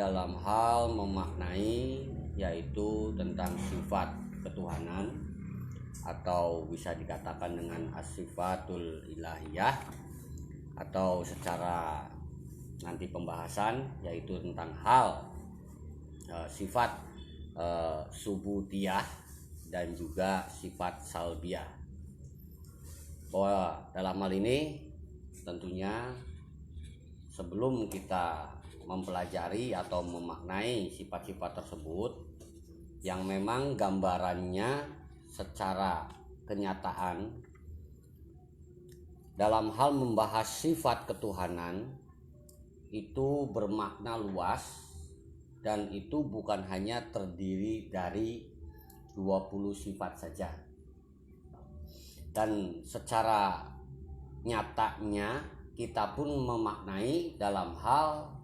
dalam hal memaknai, yaitu tentang sifat ketuhanan, atau bisa dikatakan dengan as-sifatul ilahiyah, atau secara nanti pembahasan yaitu tentang hal sifat subutiyah dan juga sifat salbiyah. Bahwa dalam hal ini tentunya sebelum kita mempelajari atau memaknai sifat-sifat tersebut yang memang gambarannya secara kenyataan dalam hal membahas sifat ketuhanan itu bermakna luas, dan itu bukan hanya terdiri dari 20 sifat saja. Dan secara nyatanya kita pun memaknai dalam hal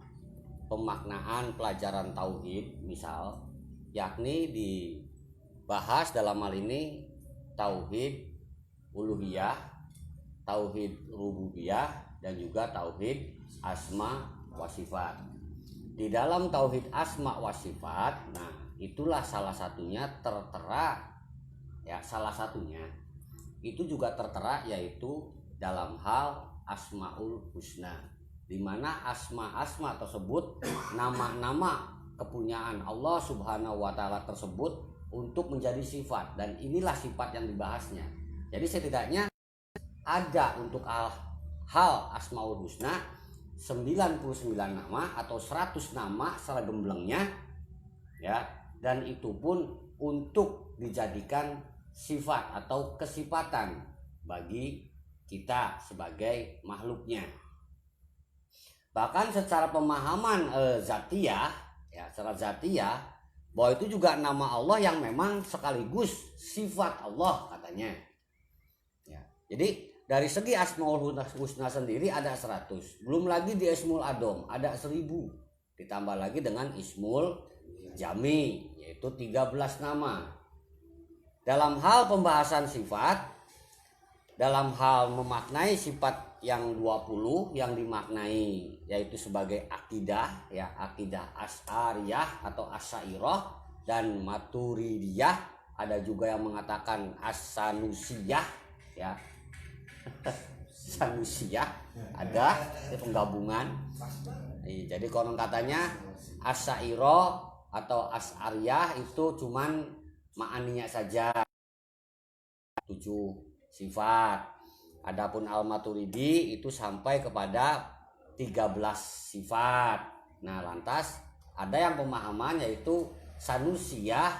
pemaknaan pelajaran tauhid misal, yakni dibahas dalam hal ini tauhid uluhiyah, tauhid rububiyah, dan juga tauhid asma wa sifat. Di dalam tauhid asma wa sifat, nah itulah salah satunya tertera, ya salah satunya itu juga tertera yaitu dalam hal asmaul husna, di mana asma-asma tersebut nama-nama kepunyaan Allah Subhanahu wa taala tersebut untuk menjadi sifat, dan inilah sifat yang dibahasnya. Jadi setidaknya ada untuk hal asmaul husna 99 nama atau 100 nama secara gemblengnya, ya, dan itu pun untuk dijadikan sifat atau kesifatan bagi kita sebagai makhluknya. Bahkan secara pemahaman zatiyah, ya, secara zatiyah, bahwa itu juga nama Allah yang memang sekaligus sifat Allah katanya. Ya, jadi dari segi asmaul husna sendiri ada 100, belum lagi di ismul adom ada 1000, ditambah lagi dengan ismul jami yaitu 13 nama. Dalam hal pembahasan sifat, dalam hal memaknai sifat yang 20 yang dimaknai yaitu sebagai akidah, ya, akidah asy'ariyah atau asyairah dan maturidiyah, ada juga yang mengatakan as-sanusiyah, ya. Sanusiyah ada penggabungan. Jadi konon katanya asyairah atau asy'ariyah itu cuman ma'aninya saja 7 sifat. Adapun al-maturidi itu sampai kepada 13 sifat. Nah, lantas ada yang pemahaman yaitu sanusiyah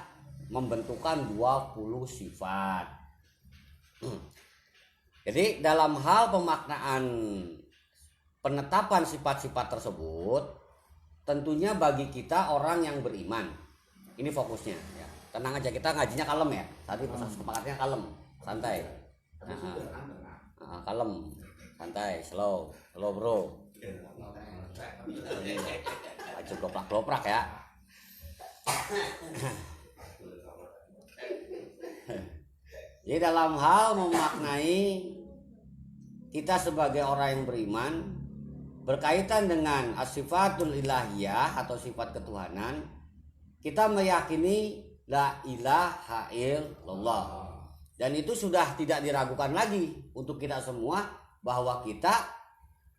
membentukkan 20 sifat. Jadi dalam hal pemaknaan penetapan sifat-sifat tersebut, tentunya bagi kita orang yang beriman, ini fokusnya, ya. Tenang aja, kita ngajinya kalem, ya. Tadi kesepakatnya kalem, santai. Kalem, santai, slow bro. Aja gloprak-gloprak, ya. Jadi dalam hal memaknai kita sebagai orang yang beriman berkaitan dengan as-sifatul ilahiyah atau sifat ketuhanan, kita meyakini la ilaha illallah. Dan itu sudah tidak diragukan lagi untuk kita semua bahwa kita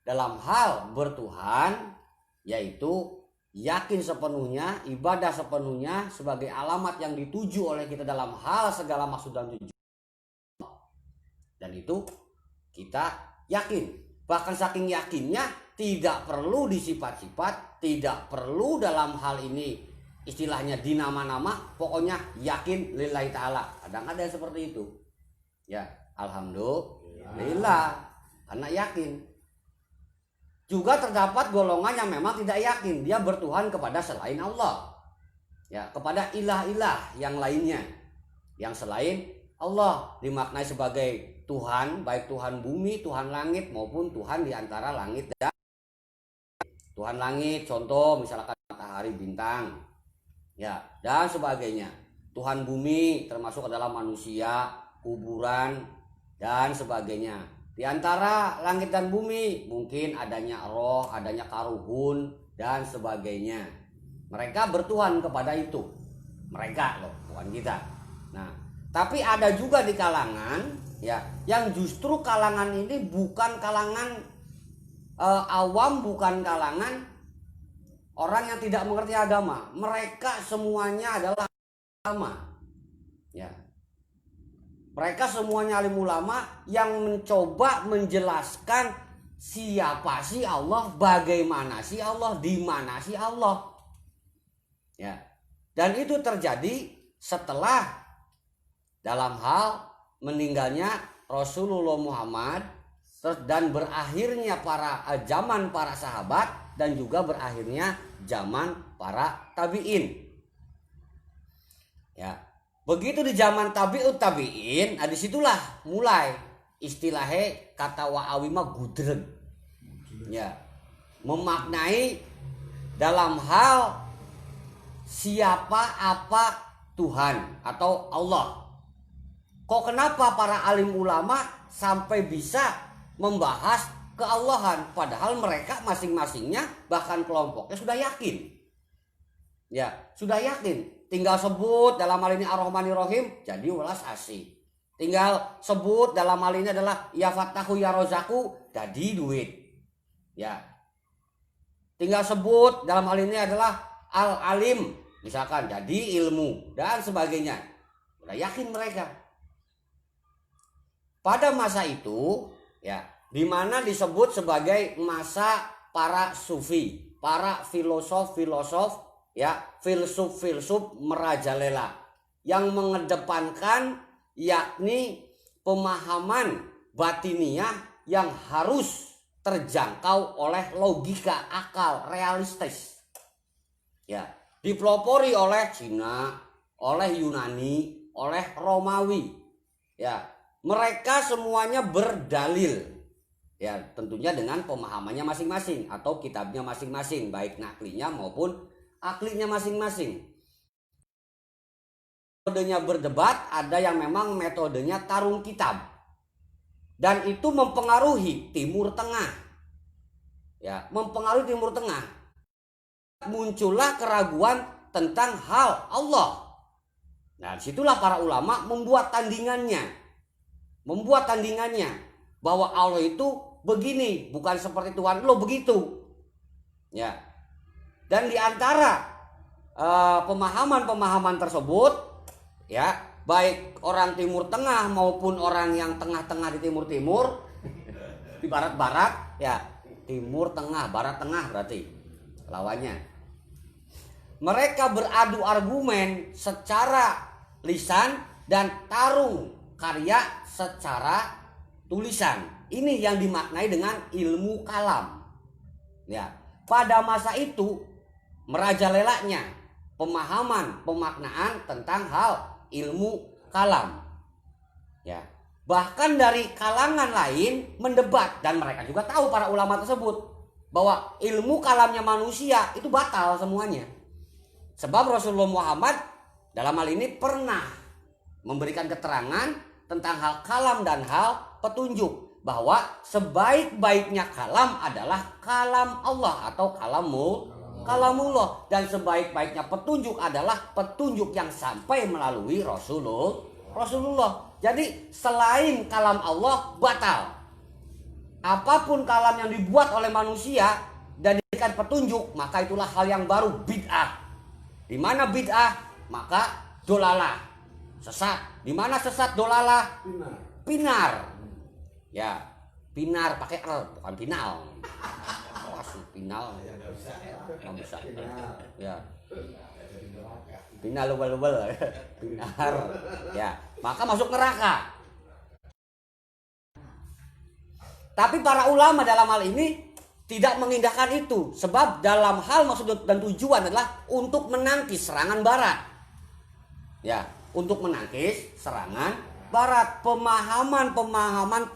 dalam hal bertuhan yaitu yakin sepenuhnya, ibadah sepenuhnya sebagai alamat yang dituju oleh kita dalam hal segala maksud dan tujuan. Dan itu kita yakin, bahkan saking yakinnya tidak perlu disifat-sifat, tidak perlu dalam hal ini istilahnya di nama-nama, pokoknya yakin lillahi ta'ala. Kadang ada yang seperti itu, ya, alhamdulillah, karena yakin. Juga terdapat golongan yang memang tidak yakin, dia bertuhan kepada selain Allah, ya, kepada ilah-ilah yang lainnya, yang selain Allah dimaknai sebagai Tuhan, baik Tuhan bumi, Tuhan langit, maupun Tuhan di antara langit dan Tuhan langit, contoh misalkan matahari, bintang, ya, dan sebagainya. Tuhan bumi termasuk adalah manusia, kuburan, dan sebagainya. Di antara langit dan bumi mungkin adanya roh, adanya karuhun, dan sebagainya. Mereka bertuhan kepada itu. Mereka loh, bukan kita. Nah, tapi ada juga di kalangan ya yang justru kalangan ini bukan kalangan awam, bukan kalangan orang yang tidak mengerti agama. Mereka semuanya adalah ulama. Ya. Mereka semuanya alim ulama yang mencoba menjelaskan siapa sih Allah, bagaimana sih Allah, di mana sih Allah. Ya. Dan itu terjadi setelah dalam hal meninggalnya Rasulullah Muhammad dan berakhirnya zaman para sahabat dan juga berakhirnya zaman para tabi'in. Ya. Begitu di zaman tabi'ut tabi'in, disitulah mulai istilahnya kata wa'awi mah gudreg. Ya. Memaknai dalam hal siapa apa Tuhan atau Allah. Kok kenapa para alim ulama sampai bisa membahas keallahan padahal mereka masing-masingnya bahkan kelompoknya sudah yakin. Ya, sudah yakin. Tinggal sebut dalam hal ini Ar-Rahmanir-Rahim jadi welas asih. Tinggal sebut dalam hal ini adalah ya Fatahu ya Rozaku jadi duit. Ya. Tinggal sebut dalam hal ini adalah Al-Alim misalkan jadi ilmu dan sebagainya. Sudah yakin mereka. Pada masa itu ya di mana disebut sebagai masa para sufi, para filosof-filosof ya, filsuf-filsuf merajalela yang mengedepankan yakni pemahaman batiniah yang harus terjangkau oleh logika akal realistis. Ya, dipelopori oleh Cina, oleh Yunani, oleh Romawi. Ya, mereka semuanya berdalil. Ya, tentunya dengan pemahamannya masing-masing atau kitabnya masing-masing, baik naklinya maupun aklinya masing-masing. Metodenya berdebat, ada yang memang metodenya tarung kitab. Dan itu mempengaruhi Timur Tengah. Ya, mempengaruhi Timur Tengah. Muncullah keraguan tentang hal Allah. Nah, disitulah para ulama membuat tandingannya. Bahwa Allah itu begini, bukan seperti Tuhan lo begitu. Ya. Dan di antara pemahaman-pemahaman tersebut ya, baik orang Timur Tengah maupun orang yang tengah-tengah di Timur-Timur, di Barat-Barat, ya, Timur Tengah, Barat Tengah berarti lawannya. Mereka beradu argumen secara lisan dan tarung karya secara tulisan. Ini yang dimaknai dengan ilmu kalam. Ya, pada masa itu merajalelanya pemahaman pemaknaan tentang hal ilmu kalam. Ya, bahkan dari kalangan lain mendebat dan mereka juga tahu para ulama tersebut bahwa ilmu kalamnya manusia itu batal semuanya. Sebab Rasulullah Muhammad dalam hal ini pernah memberikan keterangan tentang hal kalam dan hal petunjuk bahwa sebaik-baiknya kalam adalah kalam Allah atau kalamullah dan sebaik-baiknya petunjuk adalah petunjuk yang sampai melalui Rasulullah. Jadi selain kalam Allah batal. Apapun kalam yang dibuat oleh manusia dan diberikan petunjuk, maka itulah hal yang baru, bid'ah. Di mana bid'ah, maka dolalah, sesat. Di mana sesat, dolalah, pinar. Ya, pinar pakai R, bukan pinal. Pinal nggak bisa. Ya, pinal lubel-lubel, pinar. Ya, maka masuk neraka. Tapi para ulama dalam hal ini tidak mengindahkan itu, sebab dalam hal maksud dan tujuan adalah untuk menangkis serangan Barat. Ya, untuk menangkis serangan Barat, pemahaman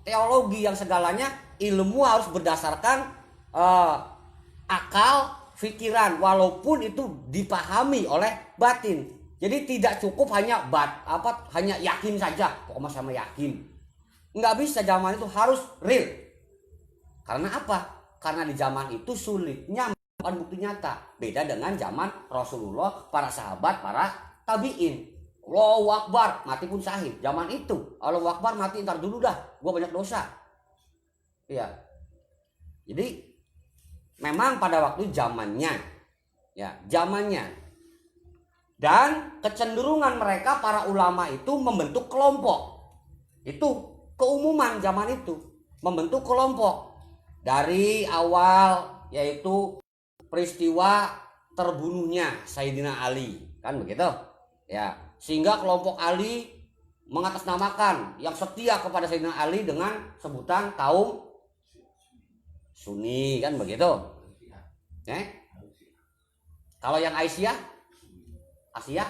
teologi yang segalanya ilmu harus berdasarkan akal, pikiran, walaupun itu dipahami oleh batin. Jadi tidak cukup hanya hanya yakin saja, pokoknya sama yakin. Nggak bisa, zaman itu harus real. Karena apa? Karena di zaman itu sulitnya menemukan bukti nyata. Beda dengan zaman Rasulullah, para sahabat, para tabi'in. Allahu Akbar, mati pun syahid. Zaman itu, Allahu Akbar, mati ntar dulu dah, gua banyak dosa. Iya. Jadi memang pada waktu zamannya, ya zamannya. Dan kecenderungan mereka para ulama itu membentuk kelompok. Itu keumuman zaman itu, membentuk kelompok. Dari awal yaitu peristiwa terbunuhnya Sayyidina Ali, kan begitu? Ya, sehingga kelompok Ali mengatasnamakan yang setia kepada Sayyidina Ali dengan sebutan kaum Sunni, kan begitu? Kalau yang Aisyah, Asia,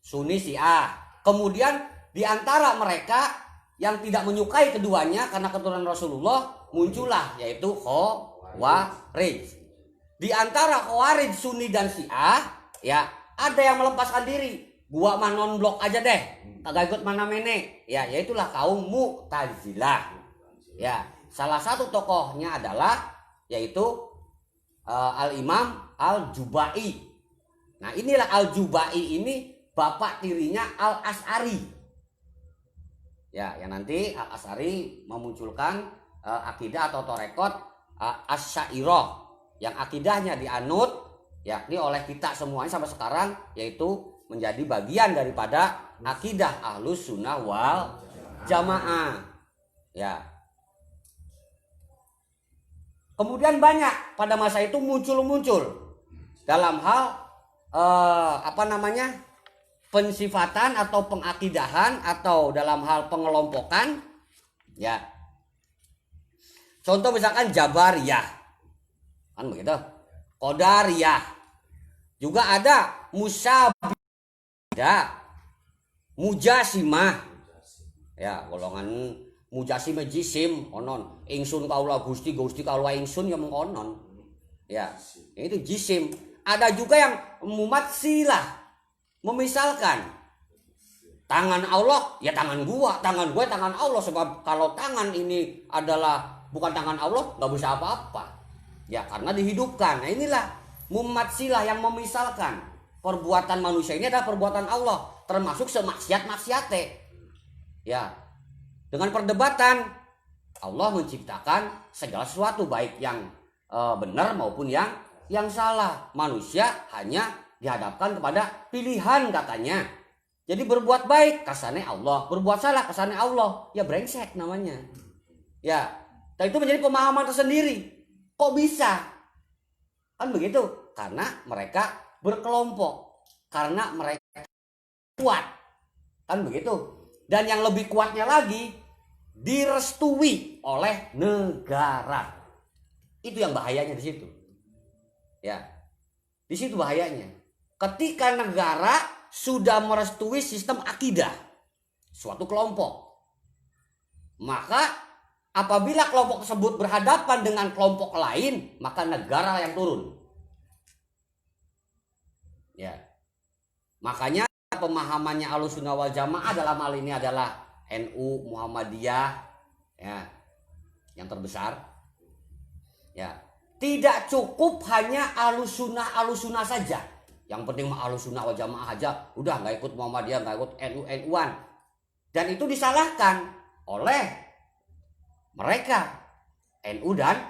Sunni Syiah. Kemudian di antara mereka yang tidak menyukai keduanya karena keturunan Rasulullah muncullah yaitu Khawarij. Di antara Khawarij Sunni dan Syiah, ya ada yang melepaskan diri. Gua mah non blok aja deh, kagak ikut mana-mene. Ya, yaitulah kaum Mu'tazilah. Ya, salah satu tokohnya adalah yaitu Al-Imam Al-Jubai. Nah, inilah Al-Jubai ini bapak tirinya Al-Asy'ari. Ya, yang nanti Al-Asy'ari memunculkan akidah atau torekot Asy'ariyah yang akidahnya dianut yakni oleh kita semuanya sampai sekarang, yaitu menjadi bagian daripada akidah Ahlus Sunnah wal Jamaah. Ya. Kemudian banyak pada masa itu muncul dalam hal pensifatan atau pengakidahan atau dalam hal pengelompokan, ya. Contoh misalkan Jabariyah, kan begitu. Qadariyah, juga ada Musyabidah, Mujasimah, ya golongan Mujasimah jisim onon, ingsun kaula Gusti kaula ingsun yang mengonon, ya itu jisim. Ada juga yang mumatsilah, memisalkan tangan Allah ya tangan gue tangan Allah, sebab kalau tangan ini adalah bukan tangan Allah nggak bisa apa-apa ya karena dihidupkan. Nah inilah mumatsilah yang memisalkan perbuatan manusia ini adalah perbuatan Allah, termasuk semaksiat-maksiate ya. Dengan perdebatan Allah menciptakan segala sesuatu baik yang benar maupun yang salah. Manusia hanya dihadapkan kepada pilihan katanya. Jadi berbuat baik kasane Allah, berbuat salah kasane Allah. Ya brengsek namanya. Ya, dan itu menjadi pemahaman tersendiri. Kok bisa? Kan begitu. Karena mereka berkelompok. Karena mereka kuat. Kan begitu. Dan yang lebih kuatnya lagi direstui oleh negara. Itu yang bahayanya di situ. Ya, di situ bahayanya. Ketika negara sudah merestui sistem akidah suatu kelompok, maka apabila kelompok tersebut berhadapan dengan kelompok lain, maka negara yang turun. Ya, makanya pemahamannya Ahlussunnah wal Jamaah dalam hal ini adalah NU, Muhammadiyah, ya, yang terbesar. Ya. Tidak cukup hanya Ahlussunnah saja. Yang penting mah Ahlussunnah wal Jamaah aja, udah nggak ikut Muhammadiyah, nggak ikut NU-NU-an. Dan itu disalahkan oleh mereka NU dan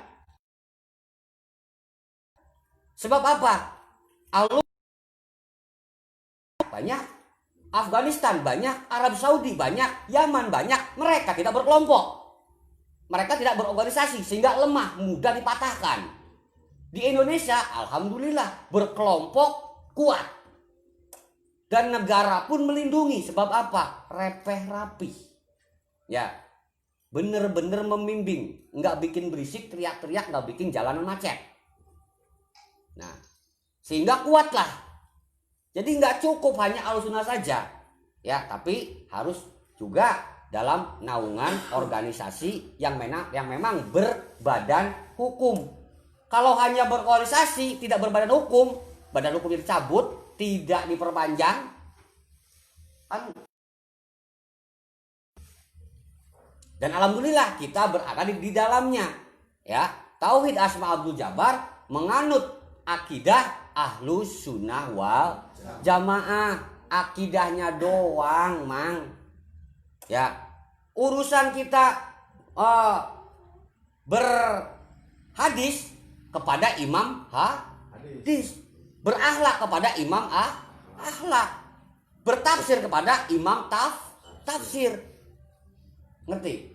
sebab apa? Banyak, Afghanistan banyak, Arab Saudi banyak, Yaman banyak, mereka tidak berkelompok. Mereka tidak berorganisasi sehingga lemah, mudah dipatahkan. Di Indonesia, alhamdulillah berkelompok kuat. Dan negara pun melindungi. Sebab apa? Repeh rapi. Ya, bener-bener membimbing. Nggak bikin berisik, teriak-teriak, nggak bikin jalanan macet. Nah, sehingga kuatlah. Jadi nggak cukup hanya Ahlussunnah saja. Ya, tapi harus juga dalam naungan organisasi yang memang berbadan hukum. Kalau hanya berorganisasi tidak berbadan hukum, badan hukum dicabut, tidak diperpanjang, kan? Dan alhamdulillah kita berada di dalamnya, ya. tauhid asma Abdul Jabar menganut akidah ahlus sunnah wal jamaah. Akidahnya doang, Mang. Ya, urusan kita berhadis kepada imam hadis, berakhlak kepada imam akhlak, bertafsir kepada imam tafsir. Ngerti?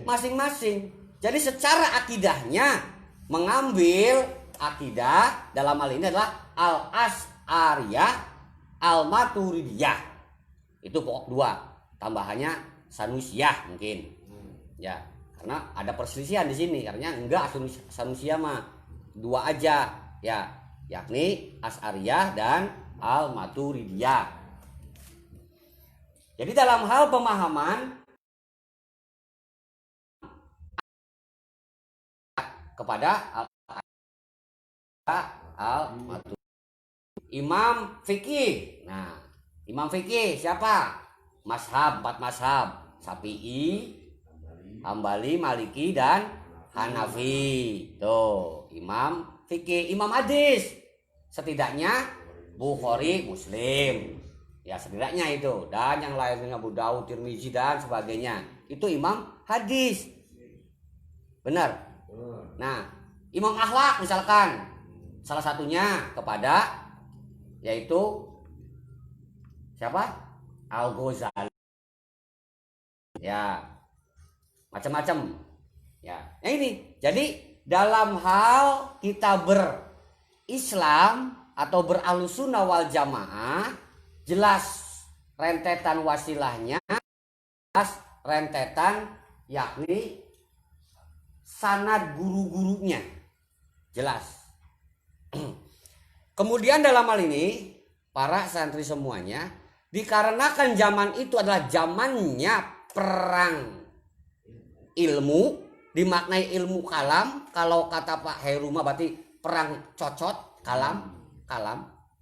Masing-masing. Jadi secara akidahnya mengambil akidah dalam hal ini adalah al-Asy'ariyah, al-Maturidiyah. Itu pokok 2. Tambahannya Sanusiyah mungkin. Ya, karena ada perselisihan di sini. Karena enggak Sanusiyah mah 2 aja, ya, yakni Asy'ariyah dan al-Maturidiyah. Jadi dalam hal pemahaman kepada al-Maturidiyah. Imam fikih. Nah, imam fikih siapa? 4 mazhab. Syafi'i, Hambali, Maliki dan Hanafi. Tuh, imam fikih. Imam hadis setidaknya Bukhari, Muslim. Ya, setidaknya itu. Dan yang lainnya Abu Daud, Tirmizi dan sebagainya. Itu imam hadis. Benar? Nah, imam akhlak misalkan salah satunya kepada yaitu siapa? Al-Ghazali. Ya, macam-macam. Ya, yang ini. Jadi dalam hal kita berislam atau beralusunnah wal jamaah, jelas rentetan wasilahnya, jelas rentetan yakni sanad guru-gurunya. Jelas. Kemudian dalam hal ini para santri semuanya, dikarenakan zaman itu adalah zamannya perang ilmu, dimaknai ilmu kalam. Kalau kata Pak Heruma berarti perang cocot kalam.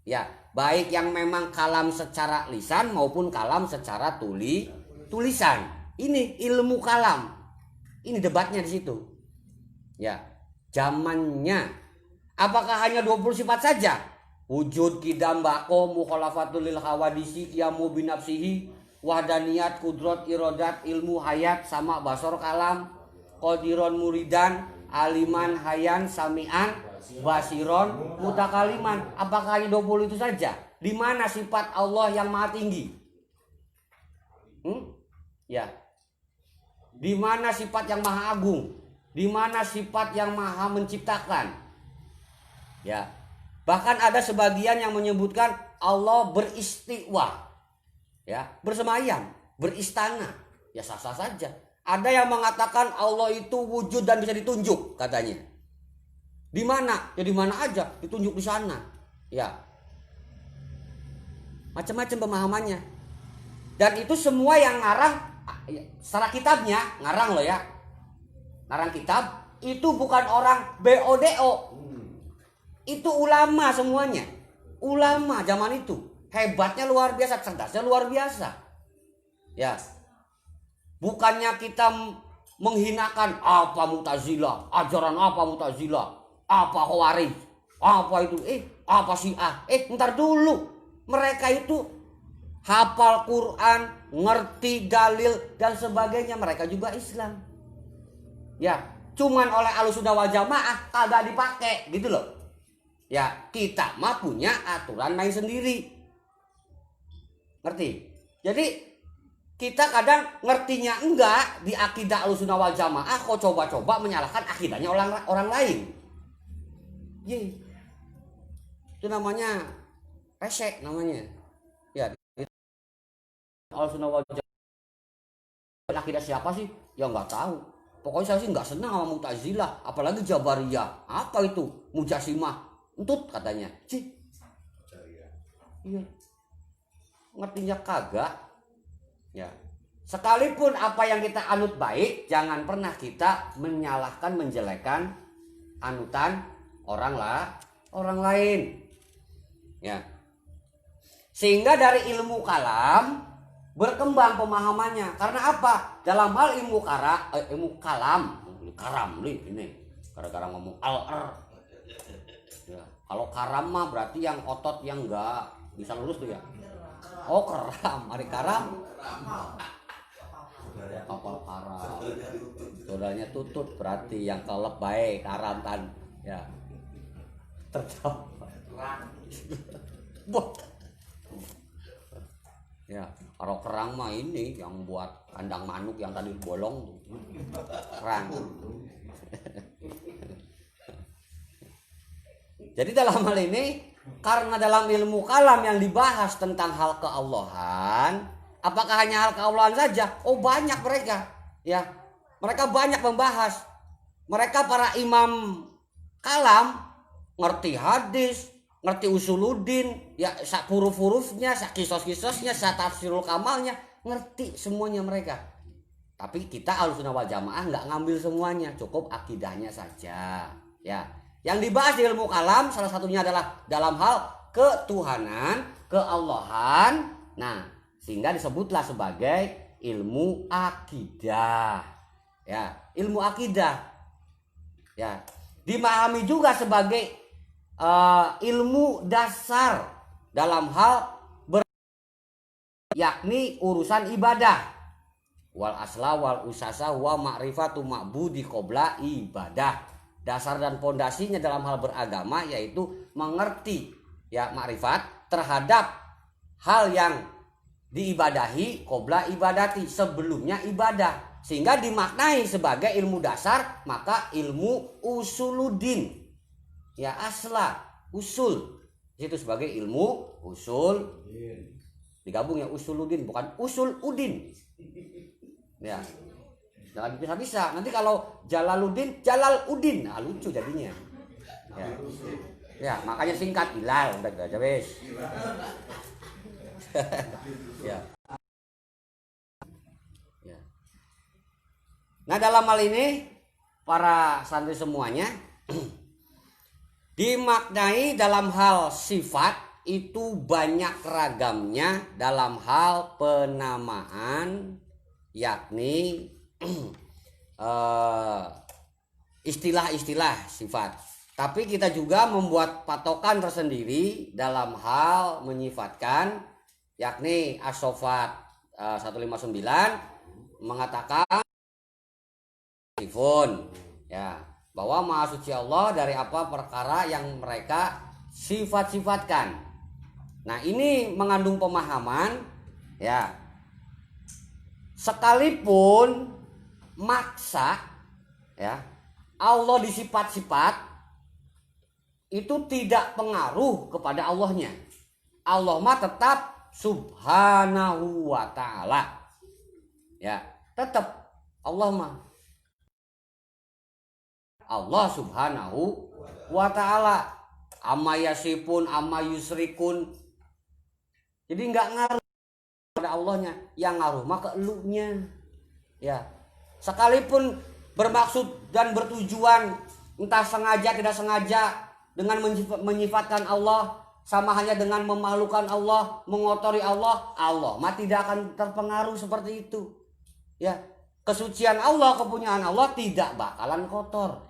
Ya, baik yang memang kalam secara lisan maupun kalam secara tulisan. Ini ilmu kalam. Ini debatnya di situ. Ya, zamannya. Apakah hanya 20 sifat saja? Wujud, kidam, bako, mukhalafatul lil hawadisi, qiyamu binafsihi, wahdaniyat, kudrot, irodat, ilmu, hayat, sama, basor, kalam, qadiron, muridan, aliman, hayan, sami'an, basiron, mutakaliman. Apakah hanya 20 itu saja? Di mana sifat Allah yang maha tinggi? Ya. Di mana sifat yang maha agung? Di mana sifat yang maha menciptakan? Ya, bahkan ada sebagian yang menyebutkan Allah beristiwa, ya, bersemayam, beristana, ya sah-sah saja. Ada yang mengatakan Allah itu wujud dan bisa ditunjuk, katanya. Di mana? Ya di mana aja, ditunjuk di sana. Ya, macam-macam pemahamannya. Dan itu semua yang ngarang, secara kitabnya ngarang loh ya, ngarang kitab itu bukan orang BODO. Itu ulama semuanya. Ulama zaman itu. Hebatnya luar biasa, cerdasnya luar biasa. Ya. Bukannya kita menghinakan apa Mu'tazilah, ajaran apa Mu'tazilah, apa Khawarij, apa itu, apa Syiah. Ntar dulu. Mereka itu hafal Quran, ngerti dalil dan sebagainya. Mereka juga Islam. Ya, cuman oleh Ahlussunnah wal Jamaah kagak dipakai, gitu loh. Ya, kita mah punya aturan main sendiri. Ngerti? Jadi kita kadang ngertinya enggak di akidah Ahlussunnah wal Jamaah, kok coba-coba menyalahkan akidahnya orang lain. Ye. Itu namanya pesek namanya. Ya, Ahlussunnah wal Jamaah akidah siapa sih? Ya enggak tahu. Pokoknya saya sih enggak senang sama Mu'tazilah, apalagi Jabariyah. Apa itu? Mujassimah. Entut katanya. Iya. Ngertinya kagak. Ya. Sekalipun apa yang kita anut baik, jangan pernah kita menyalahkan, menjelekkan anutan orang lain. Ya. Sehingga dari ilmu kalam berkembang pemahamannya. Karena apa? Dalam hal ilmu kalam nih ini gara-gara ngomong al-ar ya. Kalau karam mah berarti yang otot yang enggak bisa lurus tuh ya. Oh keram, hari karam kapal karam. Saudaranya tutut berarti yang kelep baik karantan ya. Terjawab. Ya, kalau kerang mah ini yang buat kandang manuk yang tadi bolong tuh. Kerang. Jadi dalam hal ini karena dalam ilmu kalam yang dibahas tentang hal keallahan, apakah hanya hal keallahan saja? Oh, banyak mereka. Ya. Mereka banyak membahas. Mereka para imam kalam ngerti hadis, ngerti usuluddin, ya sak huruf-hurufnya, sak kisos-kisosnya, sak tafsirul kamalnya, ngerti semuanya mereka. Tapi kita Ahlussunnah wal Jamaah nggak ngambil semuanya, cukup akidahnya saja. Ya, yang dibahas di ilmu kalam salah satunya adalah dalam hal ketuhanan, keallahan. Nah, sehingga disebutlah sebagai ilmu akidah. Ya, ilmu akidah. Ya, dimahami juga sebagai ilmu dasar dalam hal yakni urusan ibadah. Wal asla wal usasa wa ma'rifatu ma'budi qabla ibadah. Dasar dan pondasinya dalam hal beragama yaitu mengerti ya makrifat terhadap hal yang diibadahi qabla ibadati, sebelumnya ibadah, sehingga dimaknai sebagai ilmu dasar, maka ilmu usuluddin. Ya asla, usul. Itu sebagai ilmu usul. Digabung ya usuluddin, bukan usul udin. Ya. Jangan bisa-bisa. Nanti kalau Jalaluddin, Jalaludin. Nah, lucu jadinya. Ya. Ya, makanya singkat Bilal, udah aja wes. Ya. Ya. Nah, dalam hal ini para santri semuanya dimaknai dalam hal sifat itu banyak ragamnya dalam hal penamaan, yakni istilah-istilah sifat. Tapi kita juga membuat patokan tersendiri dalam hal menyifatkan, yakni As-Sofat 159 mengatakan sifun ya, bahwa Maha Suci Allah dari apa perkara yang mereka sifat-sifatkan. Nah, ini mengandung pemahaman ya. Sekalipun maksa ya Allah disifat-sifat itu tidak pengaruh kepada Allahnya. Allah mah tetap subhanahu wa ta'ala. Ya, tetap Allah mah Allah subhanahu wa ta'ala, amma yasifun amma yusrikun. Jadi nggak ngaruh pada Allahnya, yang ngaruh mah ke elunya. Ya, sekalipun bermaksud dan bertujuan entah sengaja tidak sengaja dengan menyifatkan Allah, sama hanya dengan memalukan Allah, mengotori Allah, Allah mah tidak akan terpengaruh seperti itu. Ya, kesucian Allah, kepunyaan Allah tidak bakalan kotor.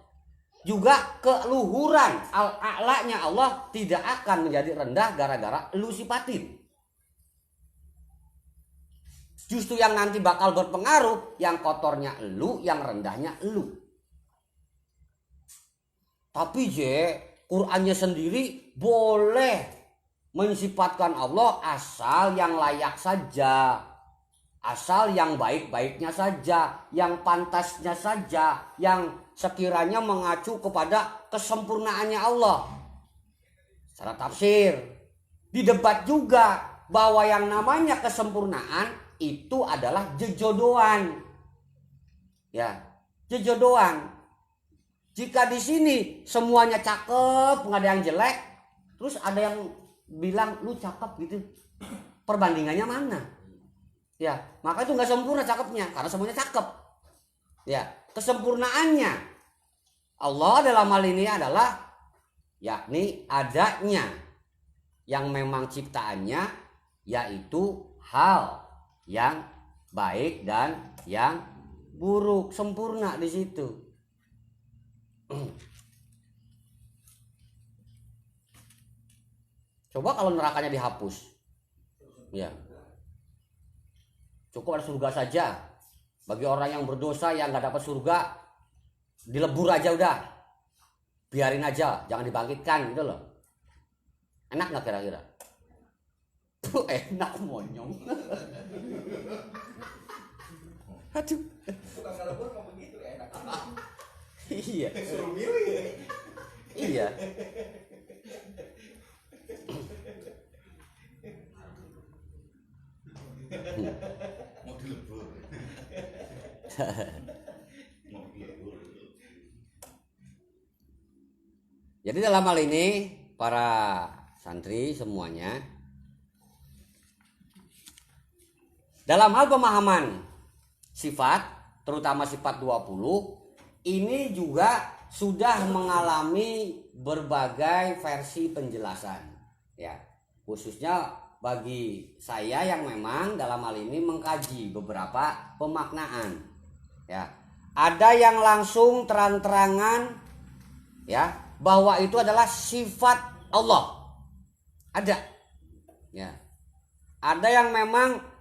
Juga keluhuran al-a'lanya Allah tidak akan menjadi rendah gara-gara elu sifatin. Justru yang nanti bakal berpengaruh yang kotornya elu, yang rendahnya elu. Tapi Qur'annya sendiri boleh mensifatkan Allah asal yang layak saja, asal yang baik-baiknya saja, yang pantasnya saja, yang sekiranya mengacu kepada kesempurnaannya Allah. Secara tafsir, didebat juga bahwa yang namanya kesempurnaan itu adalah jejodohan. Ya, jejodohan. Jika di sini semuanya cakep, nggak ada yang jelek, terus ada yang bilang lu cakep gitu, perbandingannya mana? Ya, maka itu nggak sempurna cakepnya, karena semuanya cakep. Ya, kesempurnaannya Allah dalam hal ini adalah yakni adanya yang memang ciptaannya yaitu hal yang baik dan yang buruk, sempurna di situ. Coba kalau nerakanya dihapus, ya cukup ada surga saja. Bagi orang yang berdosa yang nggak dapat surga, dilebur aja udah, biarin aja, jangan dibangkitkan gitu loh. Enak nggak kira-kira? Enak monyong. Aduh. Tukang ngelebur ngomong begitu enak. Iya. Suruh milih. Iya. Mau dilebur. Mau dilebur. Jadi dalam hal ini para santri semuanya, dalam hal pemahaman sifat, terutama sifat 20, ini juga sudah mengalami berbagai versi penjelasan. Ya, khususnya bagi saya yang memang dalam hal ini mengkaji beberapa pemaknaan. Ya, ada yang langsung terang-terangan ya bahwa itu adalah sifat Allah. Ada. Ya. Ada yang memang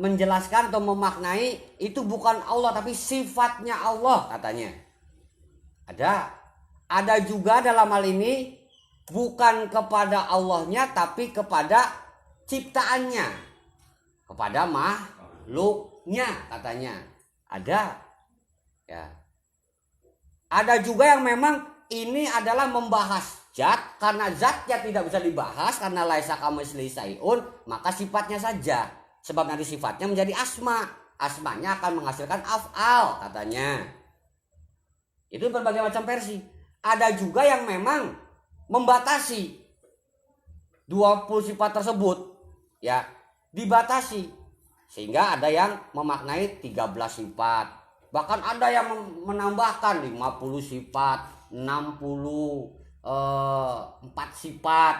menjelaskan atau memaknai itu bukan Allah tapi sifatnya Allah katanya. Ada juga dalam hal ini bukan kepada Allahnya tapi kepada ciptaannya, kepada makhluknya katanya. Ada. Ya. Ada juga yang memang ini adalah membahas zat, karena zatnya tidak bisa dibahas karena laisa kamitslihi syai'un, maka sifatnya saja. Sebab nanti sifatnya menjadi asma. Asmanya akan menghasilkan af'al katanya. Itu berbagai macam versi. Ada juga yang memang membatasi 20 sifat tersebut, ya, dibatasi. Sehingga ada yang memaknai 13 sifat. Bahkan ada yang menambahkan 50 sifat, 64 sifat,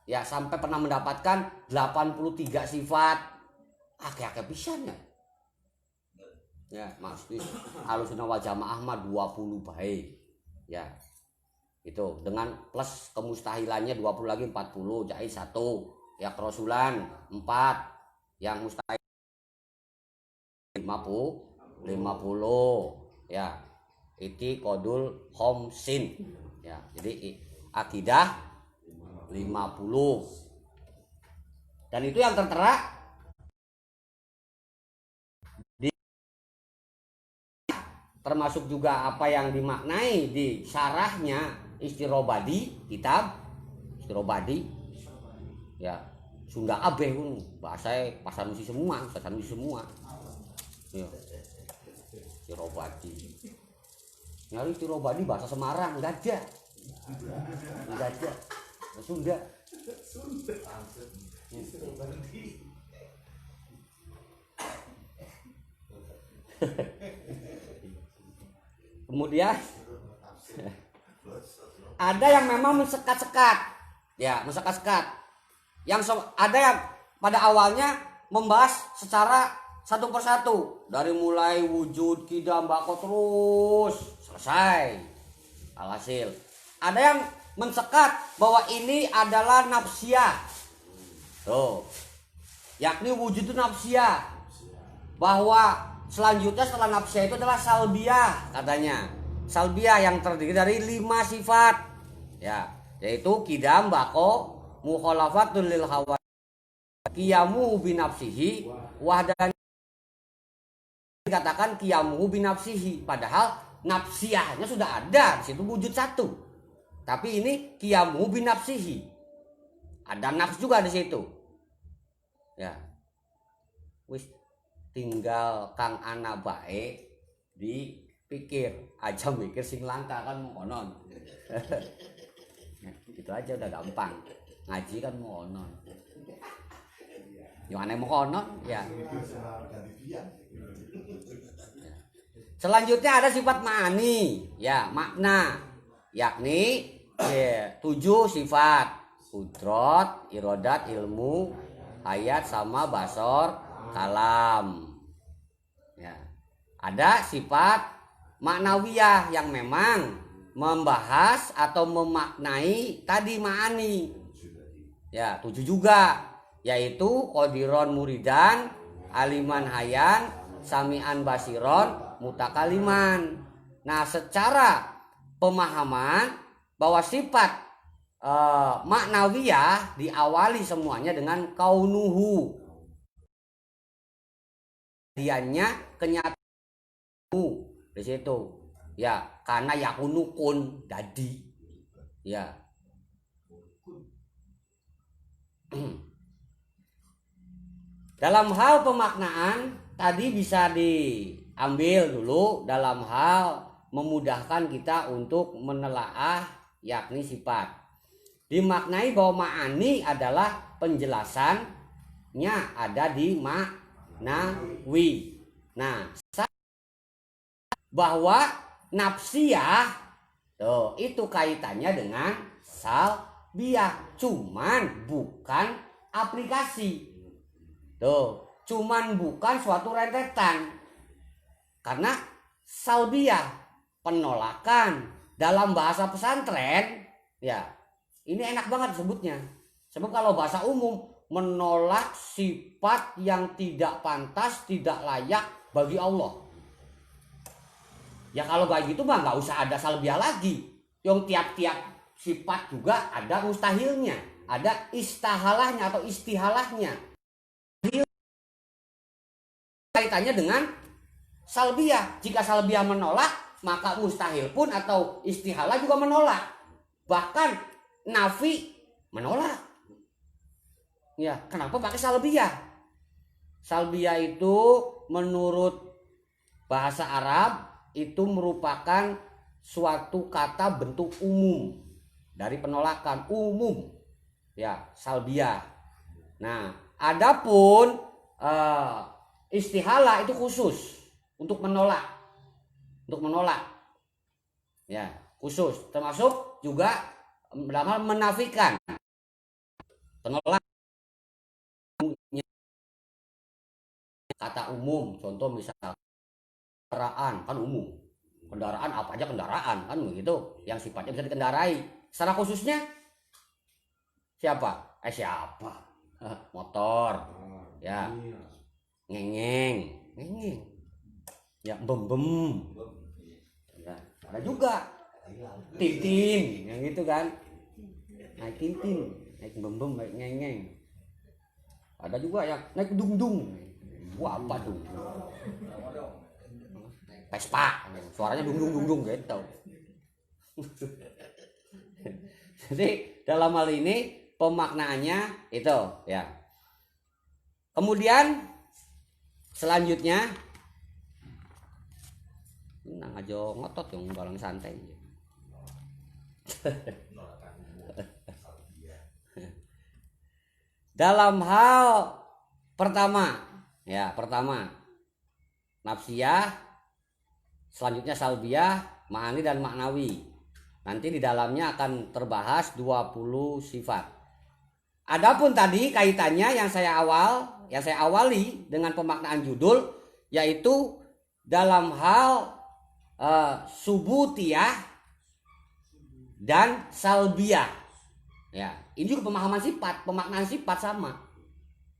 ya, sampai pernah mendapatkan 83 sifat. Akeh-akeh pisan ya. Ya, maksudnya Ahlussunnah wal Jamaah mah 20 baik. Ya. Itu dengan plus kemustahilannya 20 lagi 40, jadi 1. Ya, kerasulan 4, yang mustahil 50 ya. Iti kodul homsin, ya, jadi akidah 50. Dan itu yang tertera di, termasuk juga apa yang dimaknai di syarahnya Istirobadi, kitab Istirobadi, ya, Sunda abeh pun bahasa Pasanusi semua, ya, Istirobadi. Nyari Tirobadi bahasa Semarang enggak ada. Sunda. Kemudian ada yang memang mensekat-sekat. Ya, mensekat-sekat. Ada yang pada awalnya membahas secara satu persatu, dari mulai wujud, kidam, bako terus selesai. Alhasil ada yang mensekat bahwa ini adalah nafsiyah. Tuh. Yakni wujud itu nafsiyah. Bahwa selanjutnya setelah nafsiyah itu adalah salbiyah katanya. Salbiyah yang terdiri dari 5 sifat. Ya, yaitu kidam, bako, mukhalafatul lil hawa, qiyamu bi nafsihi, wahdan. Dikatakan qiyamuhu binafsihi, padahal nafsiyahnya sudah ada di situ, wujud 1. Tapi ini qiyamuhu binafsihi, ada nafs juga di situ. Ya, wis tinggal kang ana bae dipikir aja, mikir sing langka kan monon. Gitu aja udah gampang. Ngaji kan monon. Yang aneh mau konon ya. Selanjutnya ada sifat ma'ani, ya, makna, yakni 7 sifat: kudrat, irodat, ilmu, hayat, sama, basor, kalam. Ya. Ada sifat maknawiyah yang memang membahas atau memaknai tadi ma'ani. Ya, 7 juga, yaitu qadiron muridan, aliman hayan, sami'an basiron, mutakaliman. Nah, secara pemahaman bahwa sifat maknawiyah diawali semuanya dengan kaunuhu, dianya kenyataan di situ. Ya, karena yakunukun jadi. Ya. Dalam hal pemaknaan tadi bisa diambil dulu dalam hal memudahkan kita untuk menelaah yakni sifat. Dimaknai bahwa ma'ani adalah penjelasannya ada di maknawi. Nah, bahwa nafsiyah itu kaitannya dengan salbiyah, cuman bukan aplikasi. Cuman bukan suatu rentetan. Karena salbiyah, penolakan dalam bahasa pesantren, ya ini enak banget disebutnya. Sebab kalau bahasa umum menolak sifat yang tidak pantas, tidak layak bagi Allah. Ya kalau kayak gitu mah nggak usah ada salbiyah lagi. Yang tiap-tiap sifat juga ada mustahilnya, ada istahalahnya atau istihalahnya. Kaitannya dengan salbiyah. Jika salbiyah menolak, maka mustahil pun atau istihalah juga menolak. Bahkan nafi menolak. Ya, kenapa pakai salbiyah? Salbiyah itu menurut bahasa Arab itu merupakan suatu kata bentuk umum dari penolakan umum. Ya, salbiyah. Nah, adapun istihala itu khusus untuk menolak. Untuk menolak. Ya, khusus termasuk juga dalam hal menafikan. Penolak kata umum, contoh misal kendaraan kan umum. Kendaraan apa aja kendaraan kan begitu, yang sifatnya bisa dikendarai. Secara khususnya siapa? Siapa? Motor. Ya. Ngengeng, ngengeng. Ya, bem. Ya, ada juga tintin, yang gitu kan. Naik tintin, naik bem, naik ngengeng. Ada juga yang naik dung. Wah, apa tuh? Vespa, suaranya dung gitu. Jadi dalam hal ini pemaknaannya itu ya. Kemudian selanjutnya nang aja ngotot yang barang santai. Dalam hal pertama nafsiyah, selanjutnya salbiyah, ma'ani dan maknawi. Nanti di dalamnya akan terbahas 20 sifat. Adapun tadi kaitannya yang saya awali dengan pemaknaan judul, yaitu dalam hal subutiyah dan salbiyah. Ya, ini juga pemahaman sifat, pemaknaan sifat sama.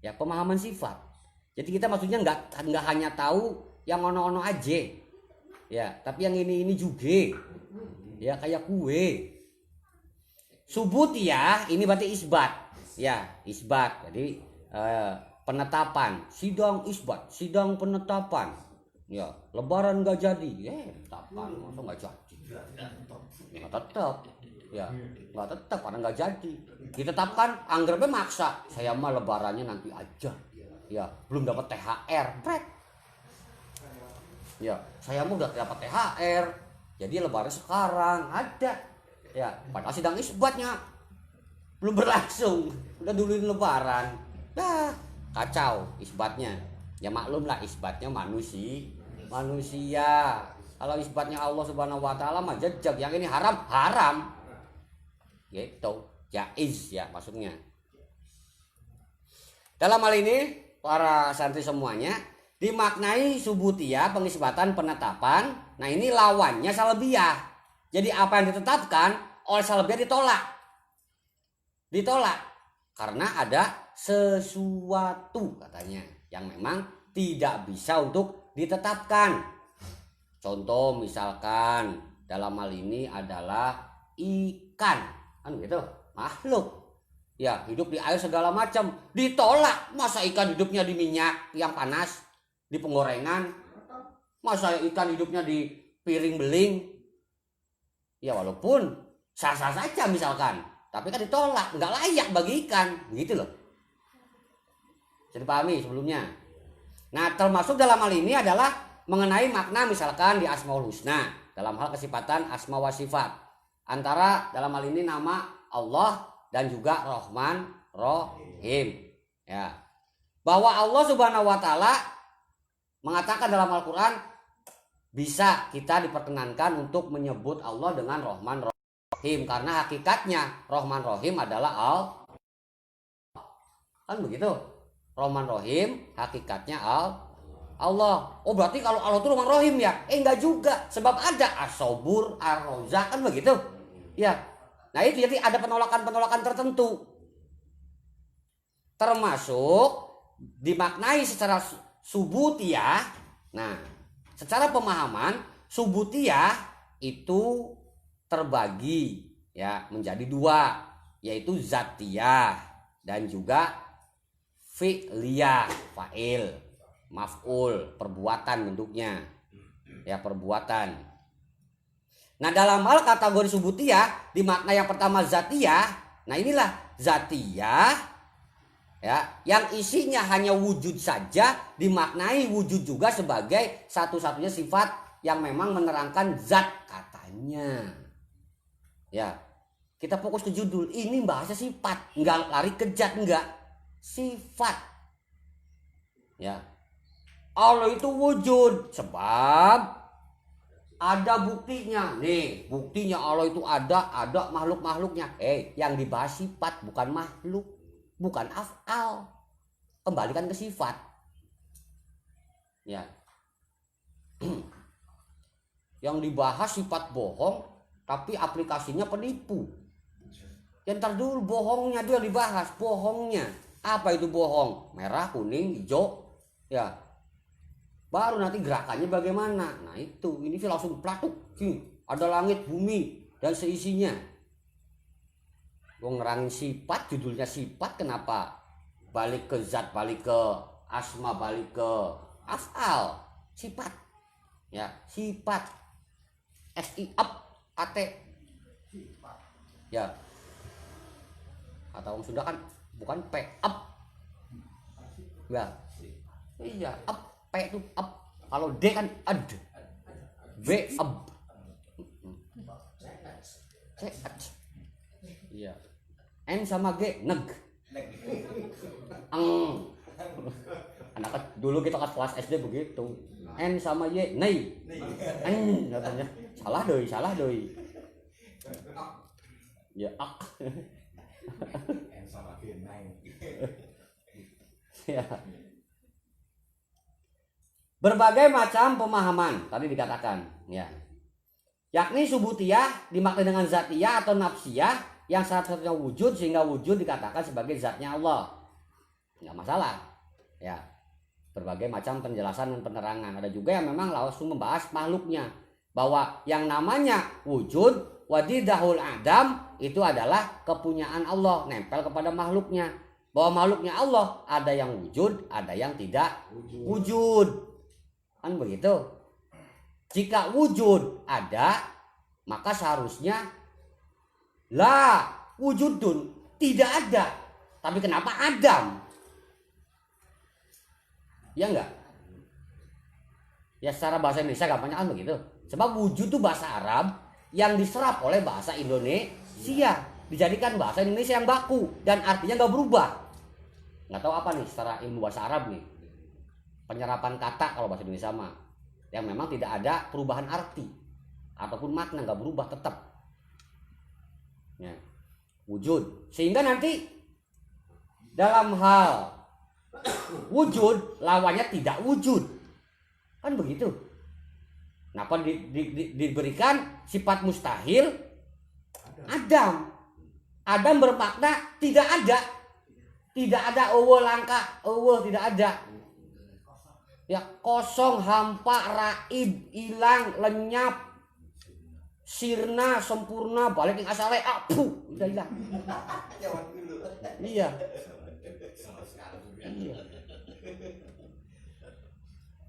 Ya, pemahaman sifat. Jadi kita maksudnya nggak hanya tahu yang ono-ono aja. Ya, tapi yang ini juga. Ya, kayak kue. Subutiyah ini berarti isbat. Ya, isbat. Jadi penetapan, sidang isbat, sidang penetapan. Ya, lebaran nggak jadi. Penetapan masa nggak jadi. Nggak tetap. Ya, nggak tetap karena nggak jadi. Ditetapkan, anggapnya maksa. Saya mah lebarannya nanti aja. Ya, belum dapat THR. Pret. Ya, saya mah udah dapat THR. Jadi lebaran sekarang ada. Ya, padahal sidang isbatnya belum berlangsung, udah duluin lebaran. Dah kacau isbatnya. Ya maklum lah isbatnya manusia. Kalau isbatnya Allah Subhanahu wa taala mah jejak, yang ini haram. Gitu. Jaiz ya maksudnya. Dalam hal ini para santri semuanya, dimaknai subutia, pengisbatan, penetapan. Nah ini lawannya salbiyah. Jadi apa yang ditetapkan oleh salbiyah ditolak karena ada sesuatu katanya yang memang tidak bisa untuk ditetapkan. Contoh misalkan dalam hal ini adalah ikan, kan gitu, makhluk. Ya, hidup di air segala macam, ditolak. Masa ikan hidupnya di minyak yang panas, di penggorengan? Masa ikan hidupnya di piring beling? Ya walaupun sah-sah saja misalkan, tapi kan ditolak, nggak layak bagi ikan, begitu loh. Bisa dipahami sebelumnya. Nah, termasuk dalam hal ini adalah mengenai makna misalkan di Asmaul Husna, dalam hal kesifatan asma wa sifat. Antara dalam hal ini nama Allah dan juga Rahman Rahim. Ya. Bahwa Allah Subhanahu wa taala mengatakan dalam Al-Qur'an bisa kita diperkenankan untuk menyebut Allah dengan Rahman Rahim karena hakikatnya Rahman Rahim adalah kan begitu. Rahman Rahim hakikatnya Allah. Oh berarti kalau Allah itu Rahman Rahim ya? Enggak juga. Sebab ada As-Sabur, Ar-Razzaq, kan begitu. Ya. Nah itu jadi ada penolakan-penolakan tertentu. Termasuk dimaknai secara subutiyah. Nah, secara pemahaman subutiyah itu terbagi ya menjadi dua, yaitu zatiyah dan juga fi'liyah, fa'il, maf'ul, perbuatan bentuknya. Ya, perbuatan. Nah, dalam hal kategori subutiyah dimakna yang pertama zatiyah. Nah, inilah zatiyah ya, yang isinya hanya wujud saja, dimaknai wujud juga sebagai satu-satunya sifat yang memang menerangkan zat katanya. Ya, kita fokus ke judul. Ini bahasa sifat, enggak lari ke zat, enggak. Sifat. Ya. Allah itu wujud sebab ada buktinya. Nih, buktinya Allah itu ada makhluk-makhluknya. Yang dibahas sifat bukan makhluk, bukan af'al. Kembalikan ke sifat. Ya. Yang dibahas sifat bohong tapi aplikasinya penipu. Yang ntar dulu bohongnya dia dibahas, bohongnya. Apa itu bohong? Merah, kuning, hijau. Ya. Baru nanti gerakannya bagaimana. Nah itu, ini langsung platuk. Ada langit, bumi, dan seisinya. Gue ngerangin sifat, judulnya sifat, kenapa? Balik ke zat, balik ke asma, balik ke af'al. Sifat. Ya, sifat. S-I-A-T. Ya. Kata orang Sunda kan bukan P, up. Ya. Iya, up, P itu up. Kalau D kan ad. B ab. C ad. Iya. N sama G neg. Anak dulu kita kelas SD begitu. N sama Y nei. N katanya. Salah doi. Ya ak. N sama G nei. Ya. Berbagai macam pemahaman tadi dikatakan, ya. Yakni subutiyah dimaknai dengan zatiyah atau nafsiyah yang satu-satunya wujud sehingga wujud dikatakan sebagai zatnya Allah. Enggak masalah. Ya. Berbagai macam penjelasan dan penerangan. Ada juga yang memang langsung membahas makhluknya, bahwa yang namanya wujud wadidahul adam itu adalah kepunyaan Allah, nempel kepada makhluknya. Bahwa makhluknya Allah ada yang wujud, ada yang tidak wujud. Kan begitu. Jika wujud ada, maka seharusnya la wujudun tidak ada. Tapi kenapa Adam? Ya enggak? Ya secara bahasa Indonesia gampangnya kan begitu. Sebab wujud itu bahasa Arab yang diserap oleh bahasa Indonesia, dijadikan bahasa Indonesia yang baku dan artinya enggak berubah. Nggak tahu apa nih secara ilmu bahasa Arab nih, penyerapan kata kalau bahasa Indonesia mah yang memang tidak ada perubahan arti ataupun makna, nggak berubah tetap ya, wujud. Sehingga nanti dalam hal wujud lawannya tidak wujud. Kan begitu. Kenapa diberikan sifat mustahil? Adam. Adam bermakna tidak ada. Tidak ada eueuh langka, eueuh tidak ada. Ya kosong, hampa, raib, hilang, lenyap, sirna, sempurna, balik yang asale, udah hilang. Iya. Iya.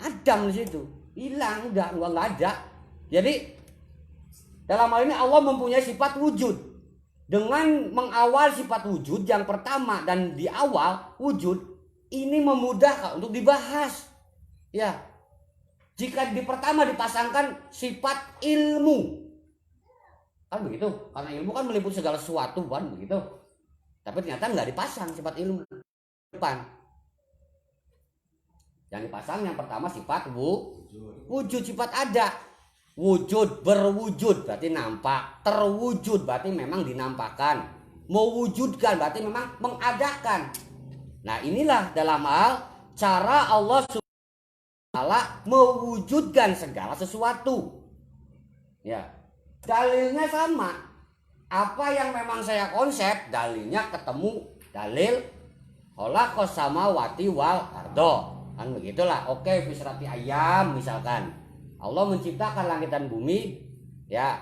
Adam di situ hilang, udah nggak ada. Jadi dalam hal ini Allah mempunyai sifat wujud. Dengan mengawal sifat wujud yang pertama dan di awal wujud ini memudahkan untuk dibahas. Ya, jika di pertama dipasangkan sifat ilmu, kan begitu? Karena ilmu kan meliputi segala sesuatu, kan begitu? Tapi ternyata nggak dipasang sifat ilmu depan. Yang dipasang yang pertama sifat wujud, sifat ada. Wujud berwujud berarti nampak, terwujud berarti memang dinampakkan, mewujudkan berarti memang mengadakan. Nah inilah dalam hal cara Allah mewujudkan segala sesuatu. Ya, dalilnya sama. Apa yang memang saya konsep, dalilnya ketemu dalil khalaqas samawati wal ardo. Kan begitulah. Oke, fisrati ayam misalkan. Allah menciptakan langit dan bumi, ya.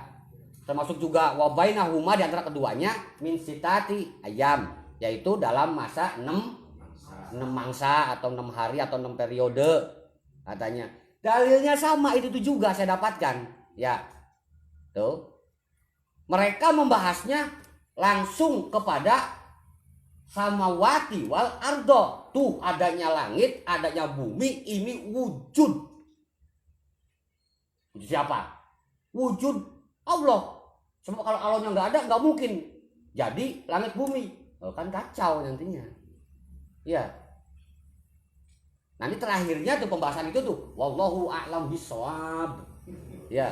Termasuk juga wa bainahuma di antara keduanya min sitati ayam, yaitu dalam masa 6 mangsa atau 6 hari atau 6 periode. Katanya dalilnya sama itu juga saya dapatkan, ya tuh mereka membahasnya langsung kepada samawati wal ardo, tuh adanya langit, adanya bumi, ini wujud siapa? Wujud Allah. Sebab kalau Allahnya nggak ada nggak mungkin jadi langit bumi, kan kacau nantinya, ya. Nanti terakhirnya tuh pembahasan itu tuh wallahu a'lam bishawab. Ya.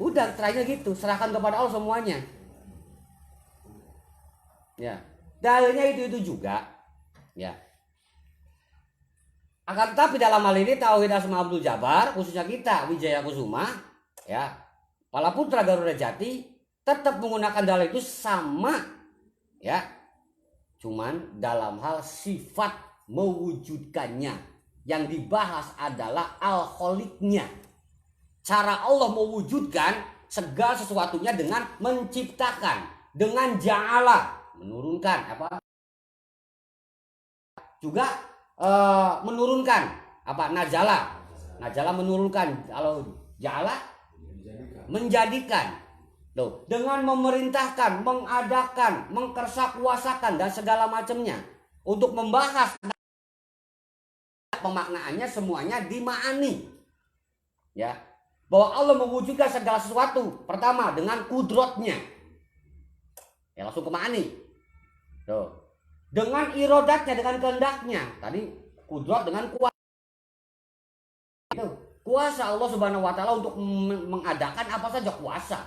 Udah terakhirnya gitu, serahkan kepada Allah semuanya. Ya. Dalilnya itu juga. Ya. Akan tetapi dalam hal ini Tauhid Asma Abdul Jabbar khususnya kita Wijaya Kusuma, ya. Walaupun Putra Garuda Jati tetap menggunakan dalil itu sama, ya. Cuman dalam hal sifat mewujudkannya. Yang dibahas adalah al-kholiknya. Cara Allah mewujudkan segala sesuatunya dengan menciptakan, dengan ja'ala, menurunkan apa? Juga menurunkan apa? Najala. Najala menurunkan, kalau ja'ala menjadikan. Loh, dengan memerintahkan, mengadakan, mengkersakuasakan dan segala macamnya untuk membahas pemaknaannya semuanya dimaani, ya, bahwa Allah mewujudkan segala sesuatu pertama dengan kudrotnya, ya langsung ke maani, tuh, dengan irodatnya, dengan kehendaknya, tadi kudrot dengan kuasa, kuasa Allah Subhanahu Wa Taala untuk mengadakan apa saja kuasa,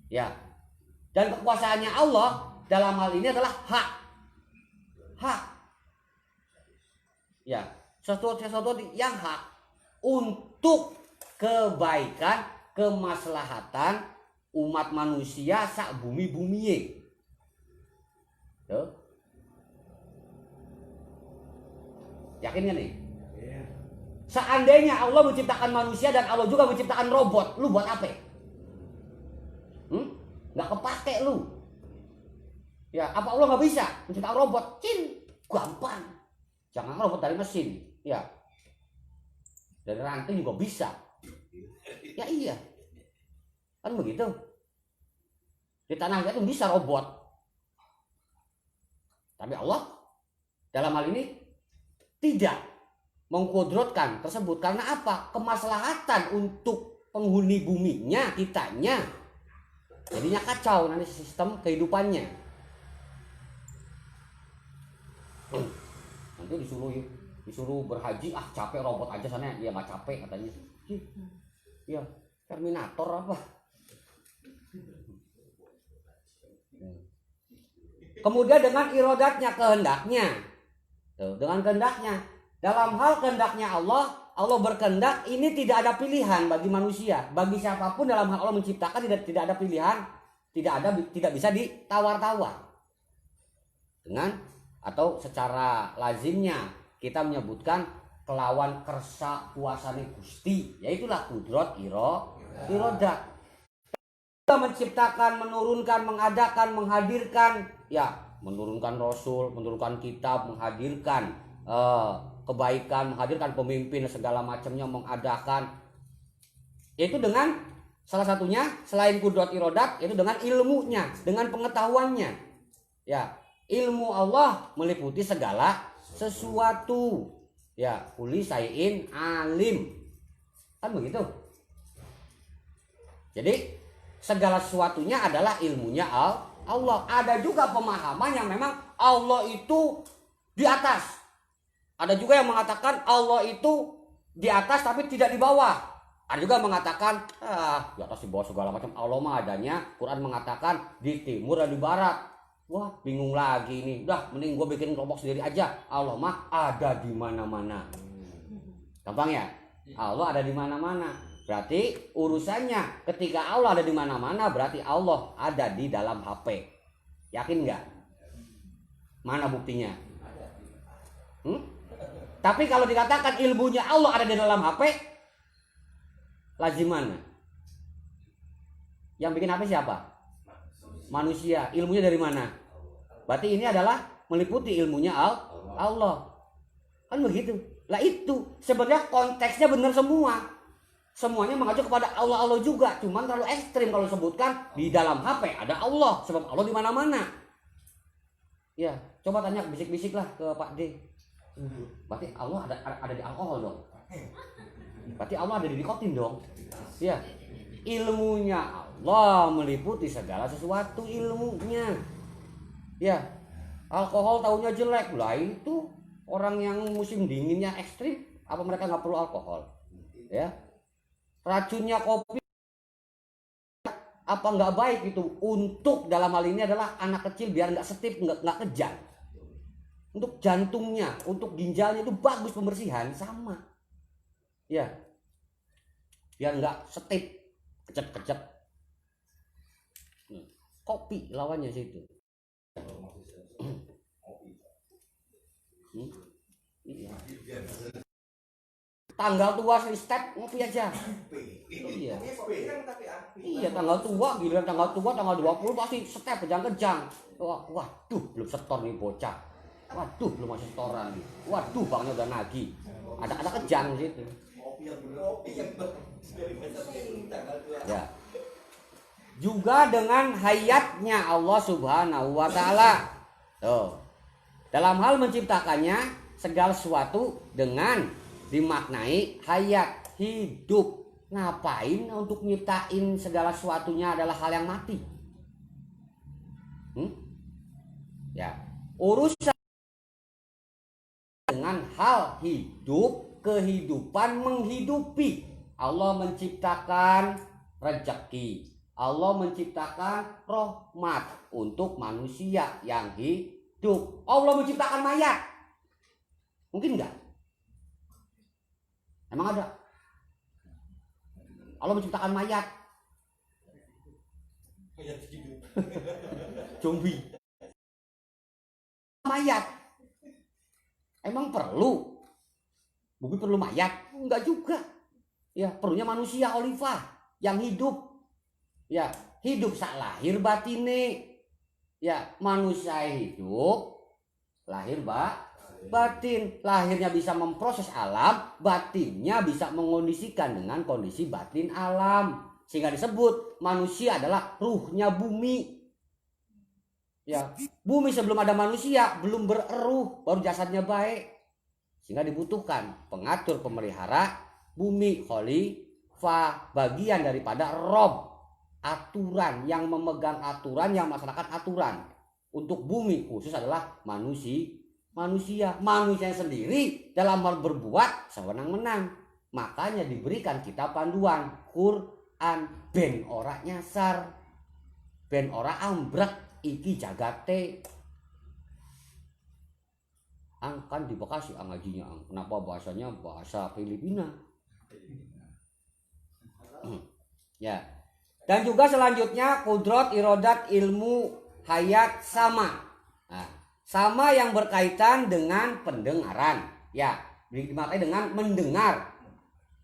ya, dan kekuasaannya Allah dalam hal ini adalah hak, ya. Sesuatu yang hak untuk kebaikan, kemaslahatan umat manusia sak bumi-bumi. Tuh. Yakin gak nih? Seandainya Allah menciptakan manusia dan Allah juga menciptakan robot, lu buat apa? Nggak kepake lu. Ya, apa Allah nggak bisa menciptakan robot? Gampang. Jangan robot dari mesin. Ya, dari ranting juga bisa. Ya iya, kan begitu. Di tanah itu bisa robot, tapi Allah dalam hal ini tidak mengkodrotkan tersebut. Karena apa? Kemaslahatan untuk penghuni buminya, kitanya, jadinya kacau nanti sistem kehidupannya. Nanti disuruh berhaji, capek robot aja sana, dia nggak capek katanya. Ya, Terminator apa? Kemudian dengan irodatnya, kehendaknya, Tuh, dengan kehendaknya. Dalam hal kehendaknya Allah, Allah berkehendak, ini tidak ada pilihan bagi manusia. Bagi siapapun dalam hal Allah menciptakan tidak ada pilihan, tidak bisa ditawar-tawar. Dengan atau secara lazimnya kita menyebutkan kelawan kersa puasane Gusti, yaitulah kudrot irodat. Kita menciptakan, menurunkan, mengadakan, menghadirkan, ya menurunkan Rasul, menurunkan kitab, menghadirkan kebaikan, menghadirkan pemimpin segala macamnya, mengadakan. Itu dengan salah satunya selain kudrat irodat, itu dengan ilmunya, dengan pengetahuannya. Ya, ilmu Allah meliputi segala sesuatu. Ya, kulli syai'in alim. Kan begitu. Jadi segala sesuatunya adalah ilmunya Allah. Ada juga pemahaman yang memang Allah itu di atas. Ada juga yang mengatakan Allah itu di atas tapi tidak di bawah. Ada juga yang mengatakan di atas di bawah segala macam. Allah mah adanya, Quran mengatakan di timur dan di barat. Wah, bingung lagi ini. Udah, mending gue bikin kelompok sendiri aja. Allah mah ada di mana-mana. Gampang ya? Allah ada di mana-mana. Berarti urusannya ketika Allah ada di mana-mana, berarti Allah ada di dalam HP. Yakin nggak? Mana buktinya? Tapi kalau dikatakan ilmunya Allah ada di dalam HP, lazim mana? Yang bikin HP siapa? Manusia. Ilmunya dari mana? Berarti ini adalah meliputi ilmunya Allah. Kan begitu. Lah itu sebenarnya konteksnya benar semua. Semuanya mengacu kepada Allah juga. Cuman terlalu ekstrim kalau sebutkan di dalam HP ada Allah. Sebab Allah di mana-mana. Ya, coba tanya bisik-bisik lah ke Pak D. Berarti Allah ada di alkohol dong. Berarti Allah ada di nikotin dong. Ya, ilmunya Allah meliputi segala sesuatu ilmunya. Ya, alkohol taunya jelek. Lah itu orang yang musim dinginnya ekstrim, apa mereka nggak perlu alkohol? Ya, racunnya kopi apa nggak baik itu untuk dalam hal ini adalah anak kecil biar nggak setip, nggak kejang. Untuk jantungnya, untuk ginjalnya itu bagus pembersihan sama. Ya, biar nggak setip, kecep. Kopi lawannya situ. Iya. Tanggal tua step ngopi aja. Iya. Iya, tanggal tua, giliran tanggal 20 pasti step kejang-kejang. Waduh, belum setor nih bocah. Waduh, belum masuk setoran nih. Waduh, bangnya udah nagih. Ada kejang situ. Ya. Juga dengan hayatnya Allah Subhanahu wa taala. Tuh. Dalam hal menciptakannya segala sesuatu dengan dimaknai hayat, hidup. Ngapain untuk nyiptain segala sesuatunya adalah hal yang mati? Ya, urusan dengan hal hidup, kehidupan, menghidupi. Allah menciptakan rezeki. Allah menciptakan rahmat untuk manusia yang hidup. Allah menciptakan mayat. Mungkin enggak? Emang ada? Allah menciptakan mayat. Zombie. Mayat. Emang perlu? Bumi perlu mayat? Enggak juga. Ya, perlunya manusia Olivah yang hidup. Ya, hidup sak lahir batine. Ya, manusia hidup lahir batin. Lahirnya bisa memproses alam, batinnya bisa mengondisikan dengan kondisi batin alam. Sehingga disebut manusia adalah ruhnya bumi. Ya, bumi sebelum ada manusia belum bereruh, baru jasadnya baik. Sehingga dibutuhkan pengatur pemelihara bumi, khalifah, bagian daripada Rob, aturan yang memegang aturan, yang melaksanakan aturan. Untuk bumi khusus adalah manusia sendiri dalam hal berbuat sewenang-wenang. Makanya diberikan kitab panduan Quran ben ora nyasar, ben ora ambrek iki jagate. Kan di Bekasi ngajinya. Kenapa bahasanya bahasa Filipina? Ya. Dan juga selanjutnya kudrat, irodat, ilmu, hayat sama. Nah, sama yang berkaitan dengan pendengaran. Ya, dimaknai dengan mendengar.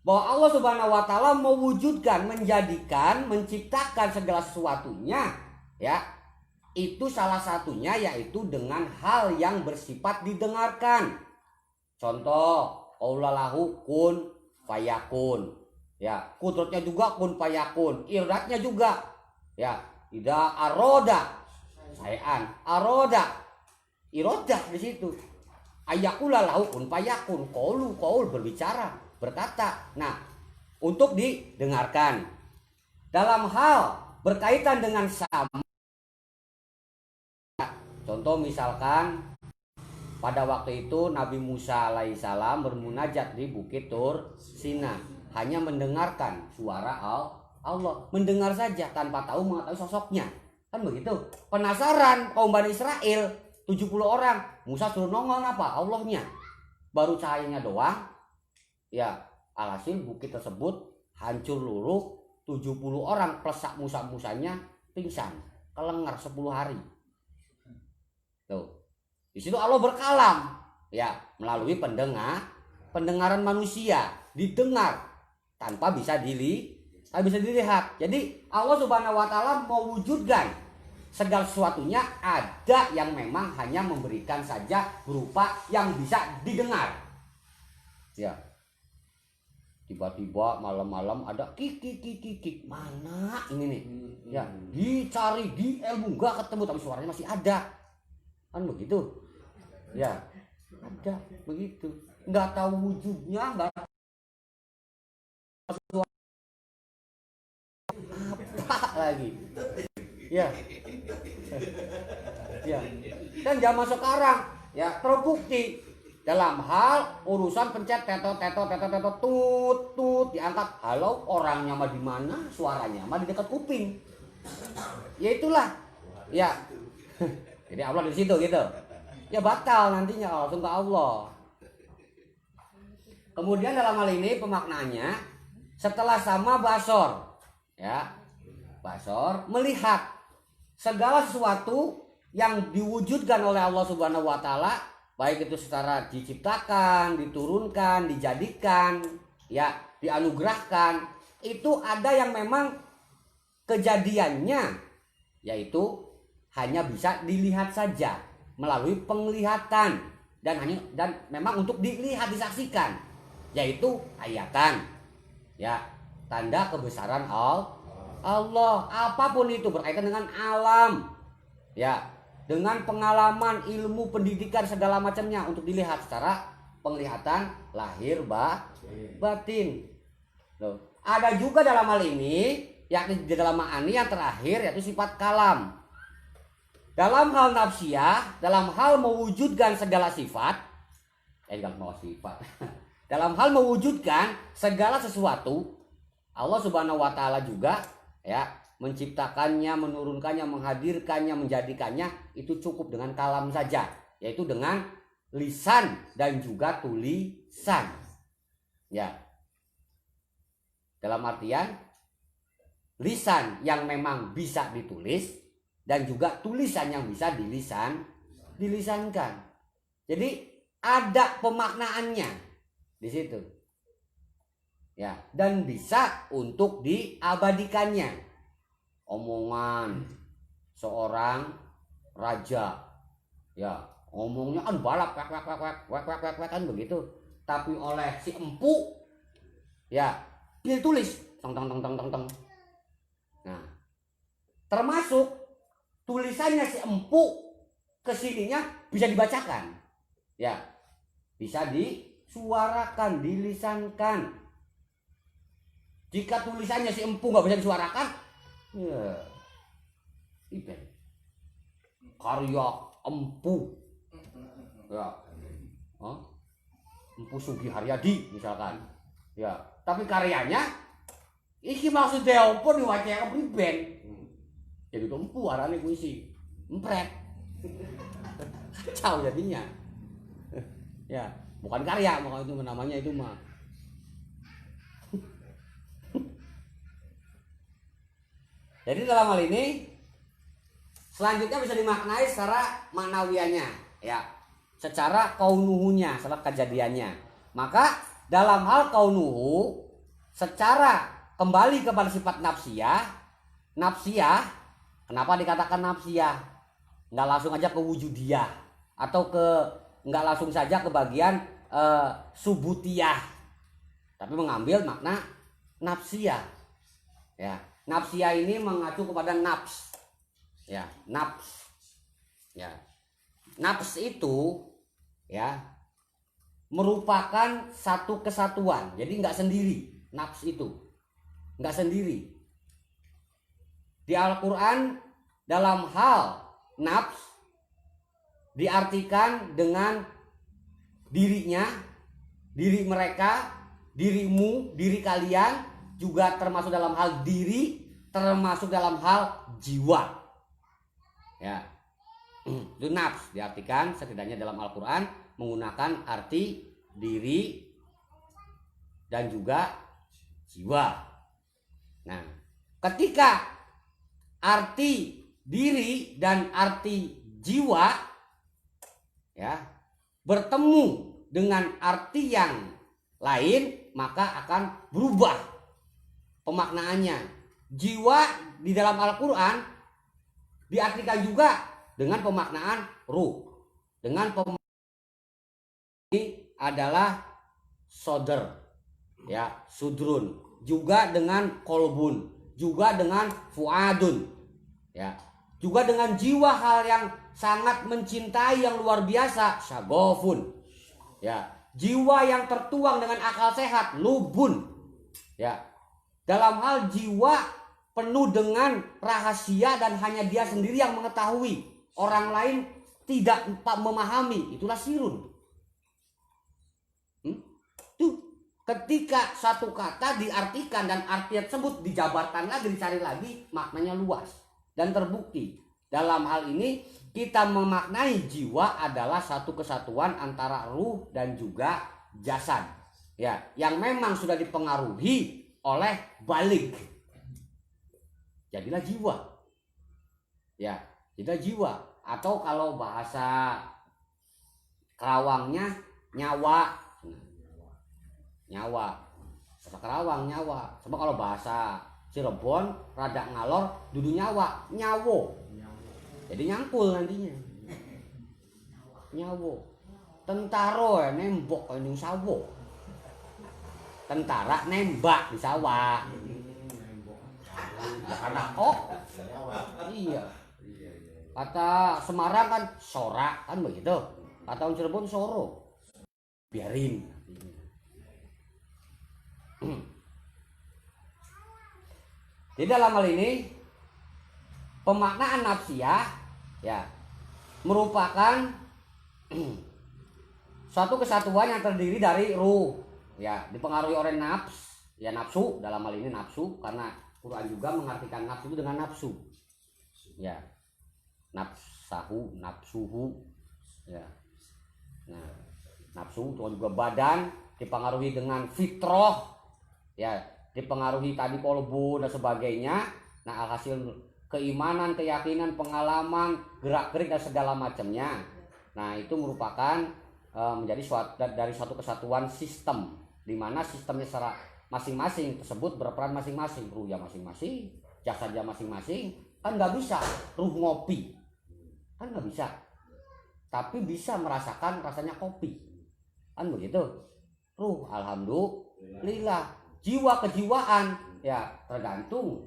Bahwa Allah Subhanahu wa taala mewujudkan, menjadikan, menciptakan segala sesuatunya, ya. Itu salah satunya yaitu dengan hal yang bersifat didengarkan. Contoh, qaulalahu kun fayakun. Ya, kudratnya juga kun fayakun, irodatnya juga. Ya, ida aroda sayan, aroda iroda di situ. Ayakula lahu kun fayakun, qaul berbicara, berkata. Nah, untuk didengarkan. Dalam hal berkaitan dengan sama, contoh misalkan pada waktu itu Nabi Musa alaihissalam bermunajat di Bukit Tur Sina, hanya mendengarkan suara Allah, mendengar saja tanpa tahu mengetahui sosoknya. Kan begitu. Penasaran kaum Bani Israel 70 orang, Musa suruh nongol apa? Allahnya. Baru cahayanya doang. Ya, alhasil bukit tersebut hancur luruh, 70 orang plus Musa-musanya pingsan, kelengar 10 hari. Tuh. Di situ Allah berkalam, ya, melalui pendengaran manusia, didengar tanpa bisa dilihat. Jadi Allah Subhanahu wa taala mewujudkan segala sesuatunya ada yang memang hanya memberikan saja berupa yang bisa didengar. Ya. Tiba-tiba malam-malam ada kik mana ini nih? Ya, dicari di ilmu enggak ketemu tapi suaranya masih ada. Kan begitu. Ya. Ada begitu. Enggak tahu wujudnya, enggak apa lagi. Ya. Ya. Dan zaman sekarang ya terbukti dalam hal urusan pencet tetot tut diangkat, halo, orangnya mah di mana, suaranya mah di dekat kuping. Ya itulah. Ya. Jadi Allah di situ gitu. Ya batal nantinya kalau langsung ke Allah. Kemudian dalam hal ini pemaknaannya setelah sama basor, ya, basor melihat segala sesuatu yang diwujudkan oleh Allah Subhanahu wa taala, baik itu secara diciptakan, diturunkan, dijadikan, ya, dianugerahkan, itu ada yang memang kejadiannya yaitu hanya bisa dilihat saja melalui penglihatan dan memang untuk dilihat, disaksikan, yaitu ayatan, ya, tanda kebesaran Allah. Apapun itu berkaitan dengan alam, ya, dengan pengalaman, ilmu, pendidikan, segala macamnya untuk dilihat secara penglihatan lahir batin. Loh, ada juga dalam hal ini, yakni di dalam ma'ani yang terakhir yaitu sifat kalam. Dalam hal nafsiyah, dalam hal mewujudkan segala sifat, dalam hal mewujudkan segala sesuatu, Allah Subhanahu wa taala juga, ya, menciptakannya, menurunkannya, menghadirkannya, menjadikannya itu cukup dengan kalam saja, yaitu dengan lisan dan juga tulisan. Ya. Dalam artian lisan yang memang bisa ditulis dan juga tulisan yang bisa dilisankan. Jadi ada pemaknaannya di situ. Ya, dan bisa untuk diabadikannya. Omongan seorang raja, ya, ngomongnya kan balap wek kan begitu. Tapi oleh si empu, ya, ditulis tong. Nah, termasuk tulisannya si empu kesininya bisa dibacakan, ya, bisa disuarakan, dilisankan. Jika tulisannya si empu nggak bisa disuarakan, ya, itu karya empu, ya, Empu Sugi Haryadi misalkan, ya, tapi karyanya iki maksudnya apa nih wajah priben. Jadi empu arane puisi empret. Kacau jadinya. Ya, bukan karya maka itu namanya itu mah. Jadi dalam hal ini selanjutnya bisa dimaknai secara maknawiannya, ya, secara kaunuhunya, secara kejadiannya. Maka dalam hal kaunuhu, secara kembali kepada sifat nafsiyah, kenapa dikatakan nafsiyah? Nggak langsung aja ke wujudiyah atau nggak langsung saja ke bagian subutiyah, tapi mengambil makna nafsiyah. Ya, nafsiyah ini mengacu kepada nafs. Ya, nafs. Ya. Nafs itu ya merupakan satu kesatuan. Jadi nggak sendiri. Nafs itu nggak sendiri. Di Al-Qur'an dalam hal nafs diartikan dengan dirinya, diri mereka, dirimu, diri kalian, juga termasuk dalam hal diri, termasuk dalam hal jiwa. Ya, itu nafs diartikan setidaknya dalam Al-Quran menggunakan arti diri dan juga jiwa. Nah, ketika arti diri dan arti jiwa ya bertemu dengan arti yang lain, maka akan berubah pemaknaannya. Jiwa di dalam Al-Quran diartikan juga dengan pemaknaan ruh. Dengan pemaknaan ini adalah soder, ya, sudrun, juga dengan kolbun, juga dengan fuadun, ya, juga dengan jiwa hal yang sangat mencintai yang luar biasa, syagofun, ya, jiwa yang tertuang dengan akal sehat, lubun, ya, dalam hal jiwa penuh dengan rahasia dan hanya dia sendiri yang mengetahui, orang lain tidak memahami, itulah sirun. Tuh, ketika satu kata diartikan dan arti tersebut dijabarkan lagi, dicari lagi, maknanya luas dan terbukti. Dalam hal ini kita memaknai jiwa adalah satu kesatuan antara ruh dan juga jasad, ya, yang memang sudah dipengaruhi oleh balik. Jadilah jiwa, ya, jadilah jiwa, atau kalau bahasa Kerawangnya nyawa, bahasa Kerawang nyawa. Coba kalau bahasa Cirebon rada ngalor, dudu nyawa, nyawo, jadi nyangkul nantinya, nyawo. Tentara ya nembok ini sawo, tentara nembak di sawah. Karena iya, kata Semarang kan sorak kan begitu, kata orang Cirebon soro, biarin. Di dalam hal ini pemaknaan nafsiyah ya merupakan suatu kesatuan yang terdiri dari ruh, ya, dipengaruhi oleh nafs, ya, nafsu, dalam hal ini nafsu, karena Quran juga mengartikan nafsu itu dengan nafsu, ya, nafsahu, nafsuhu, ya. Nah, nafsu itu juga badan, dipengaruhi dengan fitrah, ya, dipengaruhi tadi kolbu dan sebagainya. Nah, alhasil keimanan, keyakinan, pengalaman, gerak-gerik dan segala macamnya. Nah, itu merupakan menjadi dari suatu kesatuan sistem, di mana sistemnya secara masing-masing tersebut berperan masing-masing, ruhnya masing-masing, jasadnya masing-masing. Kan nggak bisa ruh ngopi, kan nggak bisa, tapi bisa merasakan rasanya kopi, kan begitu. Ruh alhamdulillah, jiwa kejiwaan ya tergantung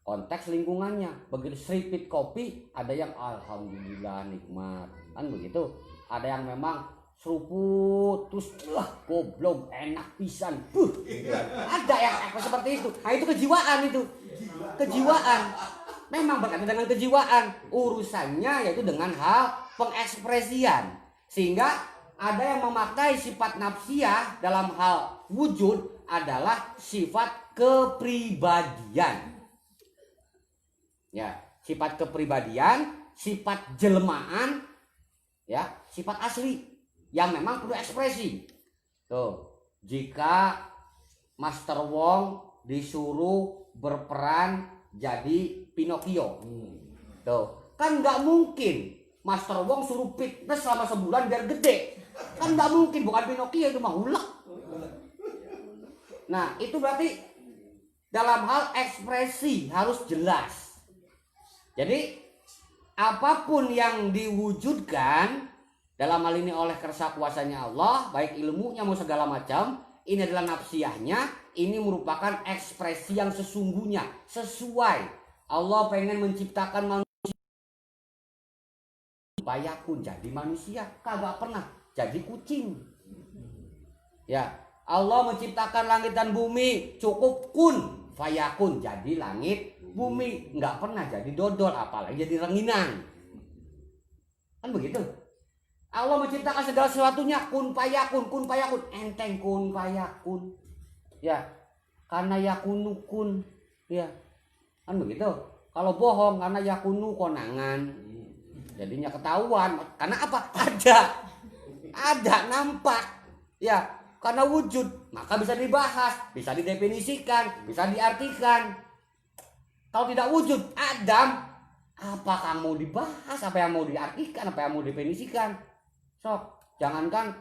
konteks lingkungannya. Begitu seripit kopi, ada yang alhamdulillah nikmat, kan begitu. Ada yang memang seruput terus goblok enak pisan, ada yang seperti itu. Nah, itu kejiwaan, itu kejiwaan, memang berkaitan dengan kejiwaan. Urusannya yaitu dengan hal pengekspresian, sehingga ada yang memaknai sifat nafsiyah dalam hal wujud adalah sifat kepribadian, ya, sifat kepribadian, sifat jelmaan, ya, sifat asli yang memang perlu ekspresi. Tuh, jika Master Wong disuruh berperan jadi Pinocchio, tuh kan nggak mungkin Master Wong suruh fitness selama sebulan biar gede, kan nggak mungkin, bukan Pinocchio itu mah ulek. Nah itu berarti dalam hal ekspresi harus jelas. Jadi apapun yang diwujudkan dalam hal ini oleh kersa kuasanya Allah, baik ilmunya mau segala macam, ini adalah nafsiyahnya, ini merupakan ekspresi yang sesungguhnya, sesuai. Allah pengen menciptakan manusia, fayakun jadi manusia, kagak pernah jadi kucing. Ya, Allah menciptakan langit dan bumi, cukup kun, fayakun jadi langit, bumi, nggak pernah jadi dodol, apalagi jadi ranginan. Kan begitu. Allah menciptakan segala sesuatunya kun fayakun, enteng kun fayakun. Ya, karena yakunu kun, ya. Kan begitu. Kalau bohong karena yakunu konangan. Jadinya ketahuan. Karena apa? Ada nampak. Ya, karena wujud, maka bisa dibahas, bisa didefinisikan, bisa diartikan. Kalau tidak wujud, Adam, apa kamu dibahas, apa yang mau diartikan, apa yang mau definisikan? Sok, jangankan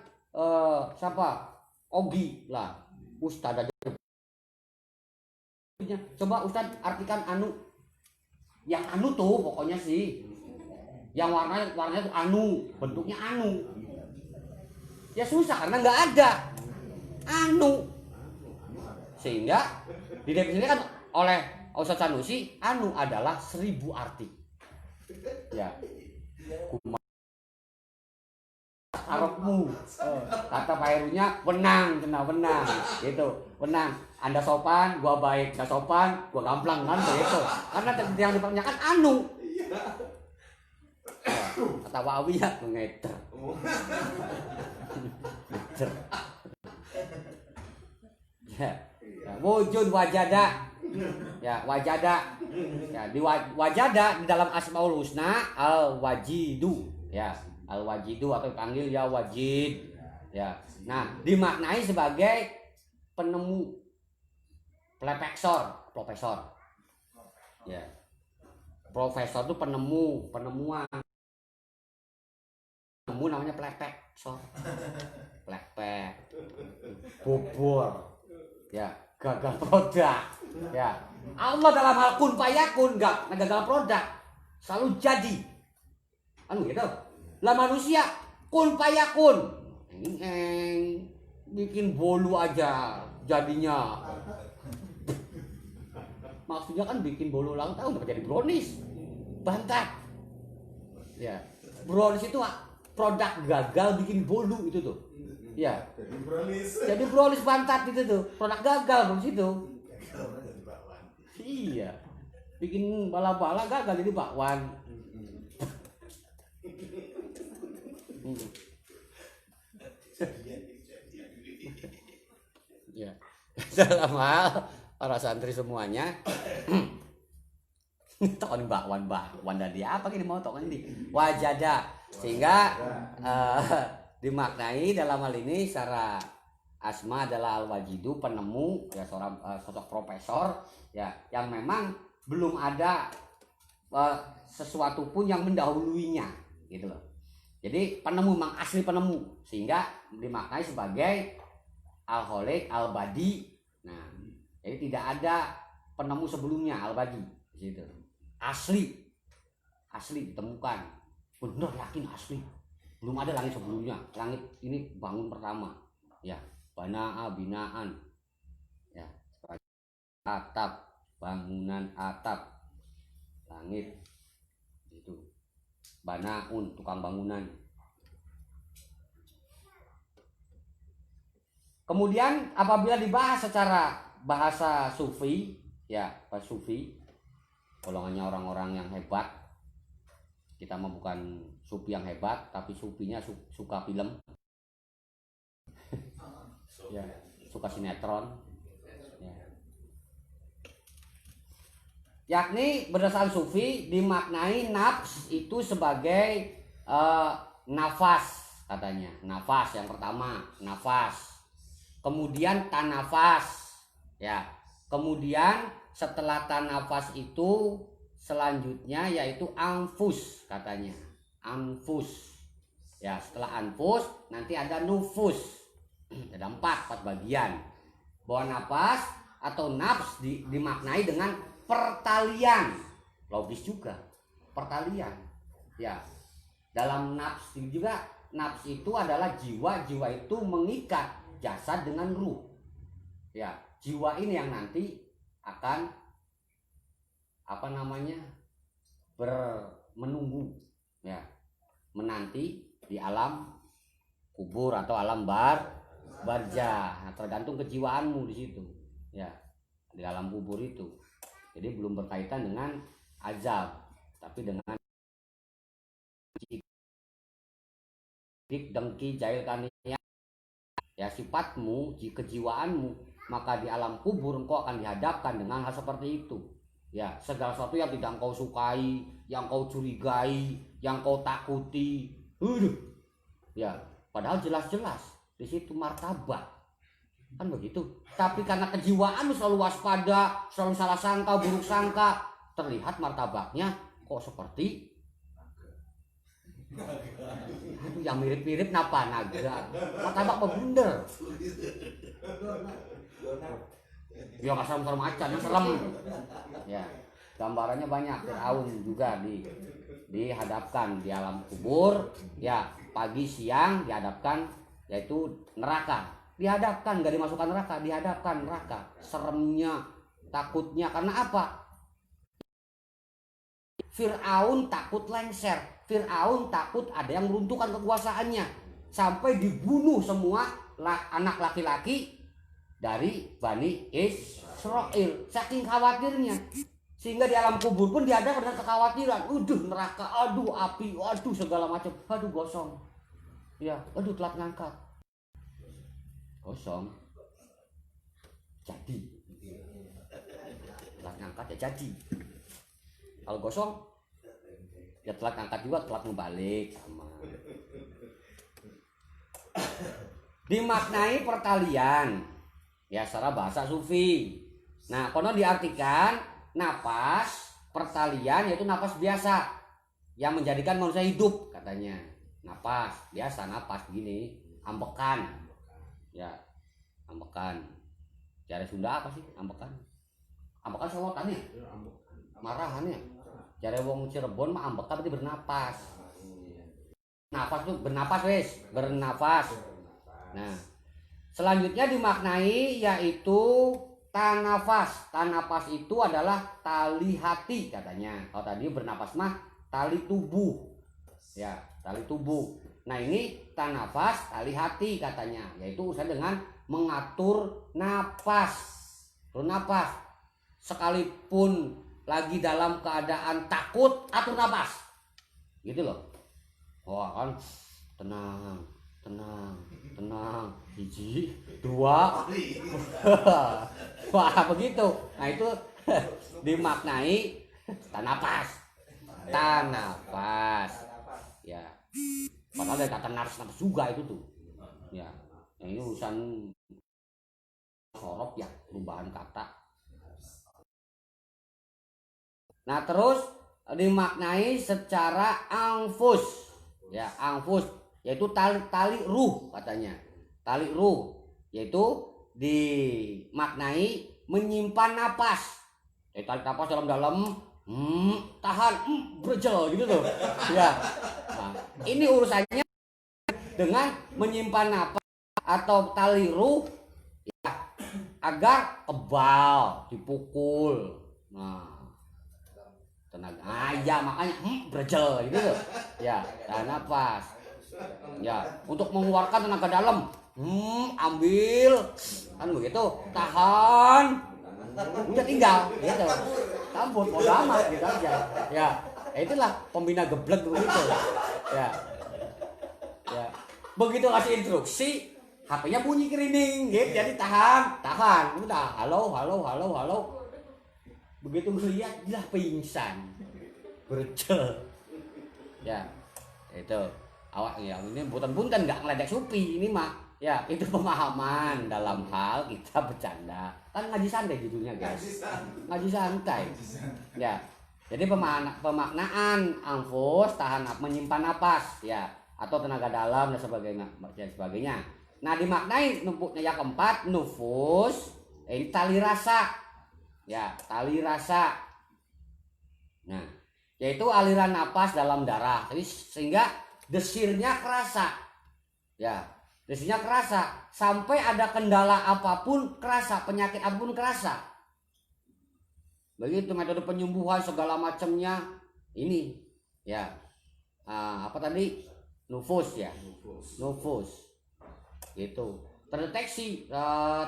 siapa? Ogi lah, Ustadz aja. Coba Ustadz artikan anu. Yang anu tuh pokoknya sih. Yang warnanya tuh anu, bentuknya anu. Ya susah karena nggak ada anu. Sehingga didefinisikan oleh Ustadz Sanusi, anu adalah 1000 arti. Ya. Arokmu, kata Pak Herunya wenang, wenang, gitu, wenang. Anda sopan, gua baik, nggak sopan, gua gamplang kan begitu. Karena yang dipertanyakan anu. Kata Wawi ya mengeter. Ya, wujud wajada, ya wajada, ya di wajada di dalam Asmaul Husna al wajidu, ya. Al-wajidu atau panggil ya wajid, ya. Nah dimaknai sebagai penemu, profesor, ya. Profesor itu penemuan, namanya plepek, bobor, ya, gagal produk, ya. Allah dalam hal kun fayakun nggak gagal produk, selalu jadi, kan begitu. Lah manusia kun fayakun, bikin bolu aja jadinya. Maksudnya kan bikin bolu ulang tahun dapat jadi brownies, bantat. Ya, brownies itu produk gagal bikin bolu itu tuh. Ya. Jadi brownies bantat itu tuh, produk gagal brownies itu. Iya. Bikin bala-bala gagal jadi bakwan. Ya. Dalam hal para santri semuanya tokon bakwan dari apa ini mau tokon di wajada, sehingga dimaknai dalam hal ini secara asma adalah al-wajidu, penemu, ya seorang sosok profesor, ya yang memang belum ada sesuatu pun yang mendahuluinya gitu loh. Jadi penemu, memang asli penemu, sehingga dimaknai sebagai al-khaliq, al-badi. Nah, jadi tidak ada penemu sebelumnya al-badi gitu. Asli ditemukan, benar yakin asli. Belum ada langit sebelumnya, langit ini bangun pertama, ya, binaan, ya, atap, bangunan atap, langit itu, banaun, tukang bangunan. Kemudian apabila dibahas secara bahasa sufi, ya, bahasa sufi, golongannya orang-orang yang hebat. Kita mah bukan sufi yang hebat, tapi sufinya suka film, ya, suka sinetron, ya. Yakni berdasarkan sufi dimaknai nafs itu sebagai nafas, katanya. Nafas yang pertama, nafas. Kemudian tanafas. Ya. Kemudian setelah tanafas itu selanjutnya yaitu anfus katanya. Anfus. Ya, setelah anfus nanti ada nufus. Ada empat bagian. Bahwa nafas atau nafs dimaknai dengan pertalian. Logis juga. Pertalian. Ya. Dalam nafs juga, nafs itu adalah jiwa. Jiwa itu mengikat jasad dengan ruh. Ya, jiwa ini yang nanti akan menunggu, ya, menanti di alam kubur atau alam barzah. Nah, tergantung kejiwaanmu di situ, ya, di alam kubur itu. Jadi belum berkaitan dengan azab, tapi dengan dengki, jahil, kania, ya, sifatmu, kejiwaanmu, maka di alam kubur engkau akan dihadapkan dengan hal seperti itu. Ya, segala sesuatu yang tidak engkau sukai, yang kau curigai, yang kau takuti, ya, padahal jelas-jelas di situ martabat, kan begitu. Tapi karena kejiwaanmu selalu waspada, selalu salah sangka, buruk sangka, terlihat martabatnya kok seperti yang mirip-mirip napa naga. Martabak bener. Ya nggak serem-serem acan, yang serem. Ya, gambarannya banyak. Firaun juga dihadapkan di alam kubur. Ya, pagi siang dihadapkan, yaitu neraka. Dihadapkan, nggak dimasukkan neraka, dihadapkan neraka. Seremnya, takutnya karena apa? Firaun takut lengser. Firaun takut ada yang meruntuhkan kekuasaannya, sampai dibunuh semua anak laki-laki dari Bani Israel, saking khawatirnya. Sehingga di alam kubur pun dia ada pada kekhawatiran, neraka, aduh api, aduh segala macam, aduh gosong, ya, aduh telat ngangkat, gosong, jadi, telat ngangkat ya jadi. Kalau gosong ya telat ngangkat juga, telat ngebalik sama. Dimaknai pertalian, ya, secara bahasa sufi. Nah, konon diartikan napas pertalian yaitu napas biasa yang menjadikan manusia hidup katanya. Napas biasa, napas gini, ambekan. Ya, ambekan. Cara Sunda apa sih ambekan? Ambekan sewotannya, marahannya. Cara wong Cirebon mah ambekan berarti bernapas. Napas tuh bernapas wes, bernapas. Nah, selanjutnya dimaknai yaitu tanafas. Tanafas itu adalah tali hati katanya. Kalau tadi bernapas mah tali tubuh. Ya, tali tubuh. Nah, ini tanafas, tali hati katanya, yaitu usaha dengan mengatur napas. Bernapas. Sekalipun lagi dalam keadaan takut, atur napas. Gitu loh. Wah, kan tenang, tenang, tenang, hiji, dua. Wah, begitu. Nah, itu dimaknai tanafas. Tanafas. Ya. Padahal dari kata nafas juga itu tuh. Ya. Yang ini urusan sorop ya, perubahan kata. Nah, terus dimaknai secara anfus. Ya, anfus yaitu tali ruh katanya. Tali ruh yaitu dimaknai menyimpan napas. Tarik napas dalam-dalam, tahan, berjel gitu loh. Ya. Nah, ini urusannya dengan menyimpan napas atau tali ruh, ya, agar kebal, dipukul. Nah, tenaga ya, makanya berjel gitu loh. Ya, tahan napas. Ya, untuk mengeluarkan tenaga dalam, ambil, kan begitu, tahan, udah tinggal gitu, campur mau amat gitu aja. Ya, itulah pembina geblek begitu. Ya, ya, begitu kasih instruksi, HP-nya bunyi kerining gitu. Jadi tahan, udah, halo. Begitu melihat dia pingsan, berjel. Ya, itu awak ya ini punten-punten nggak ngeledek supi ini mah ya itu pemahaman dalam hal kita bercanda kan ngaji santai judulnya guys, ngaji santai ya. Jadi pemaknaan anfus tahan menyimpan napas ya atau tenaga dalam dan sebagainya. Nah dimaknai numpuknya yang keempat nufus ini tali rasa ya, tali rasa. Nah yaitu aliran napas dalam darah jadi sehingga desirnya kerasa ya, desirnya kerasa sampai ada kendala apapun kerasa, penyakit apapun kerasa. Begitu metode penyembuhan segala macamnya ini ya. Apa tadi nufus ya, nufus gitu terdeteksi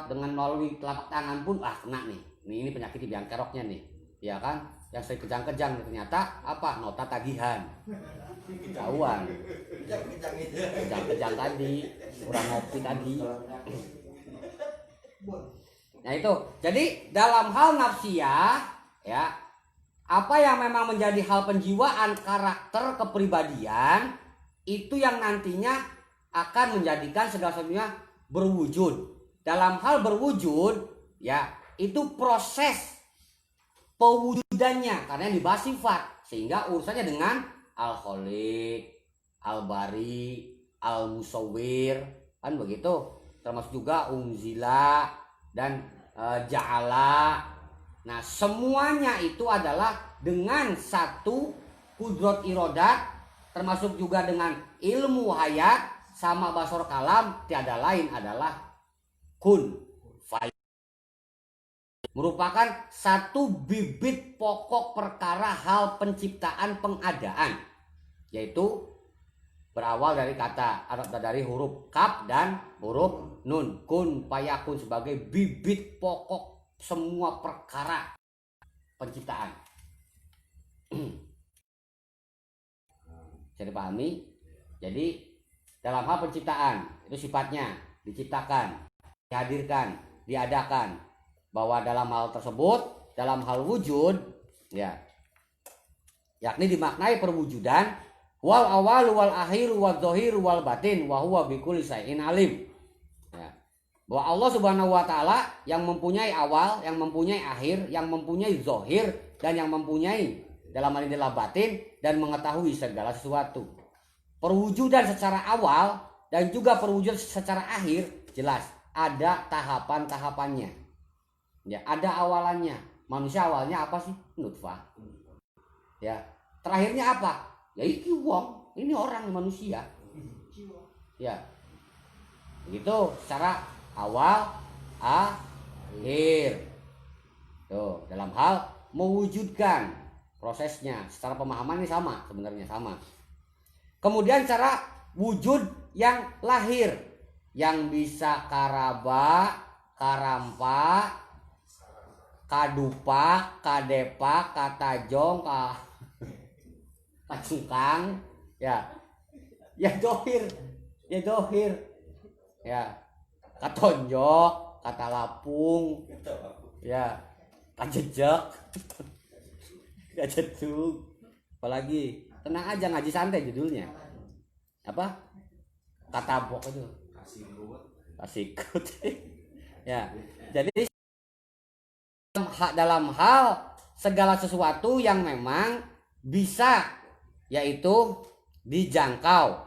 dengan melalui telapak tangan pun kena nih ini penyakit di biang keroknya nih ya kan, yang sering kejang-kejang ternyata apa nota tagihan ketahuan kejang-kejang tadi kurang ngopi tadi. Nah itu jadi dalam hal nafsiyah ya, apa yang memang menjadi hal penjiwaan karakter kepribadian itu yang nantinya akan menjadikan segala sesuatunya berwujud. Dalam hal berwujud ya itu proses pewujudannya karena yang dibahas sifat sehingga urusannya dengan al-khaliq, al-bari, al-musawwir kan begitu, termasuk juga unzila dan ja'ala. Nah semuanya itu adalah dengan satu kudrat irodat termasuk juga dengan ilmu hayat sama basor kalam tiada lain adalah kun fayakun, merupakan satu bibit pokok perkara hal penciptaan pengadaan yaitu berawal dari kata dari huruf kaf dan huruf nun kun fayakun sebagai bibit pokok semua perkara penciptaan. Bisa dipahami? Jadi dalam hal penciptaan itu sifatnya diciptakan, dihadirkan, diadakan, bahwa dalam hal tersebut dalam hal wujud ya yakni dimaknai perwujudan wal awal wal akhir wal zahir wal batin wa huwa bikulli syai'in alim. Bahwa Allah Subhanahu wa taala yang mempunyai awal, yang mempunyai akhir, yang mempunyai zahir dan yang mempunyai dalam hal ini adalah batin dan mengetahui segala sesuatu. Perwujudan secara awal dan juga perwujudan secara akhir jelas ada tahapan-tahapannya. Ya, ada awalannya. Manusia awalnya apa sih? Nutfah. Ya, terakhirnya apa? Ya iki wong, ini orang manusia. Ya. Begitu secara awal akhir. Tuh, dalam hal mewujudkan prosesnya secara pemahaman ini sama sebenarnya sama. Kemudian cara wujud yang lahir yang bisa karaba, karampa, kadupa, kadepa, katajong, kacungkang ya. Ya dohir. Ya. Katonjok, katalapung, ya, kajejek, kajedug, apalagi tenang aja ngaji santai judulnya, apa? Katabok itu, kasikut, ya. Jadi dalam hal segala sesuatu yang memang bisa yaitu dijangkau,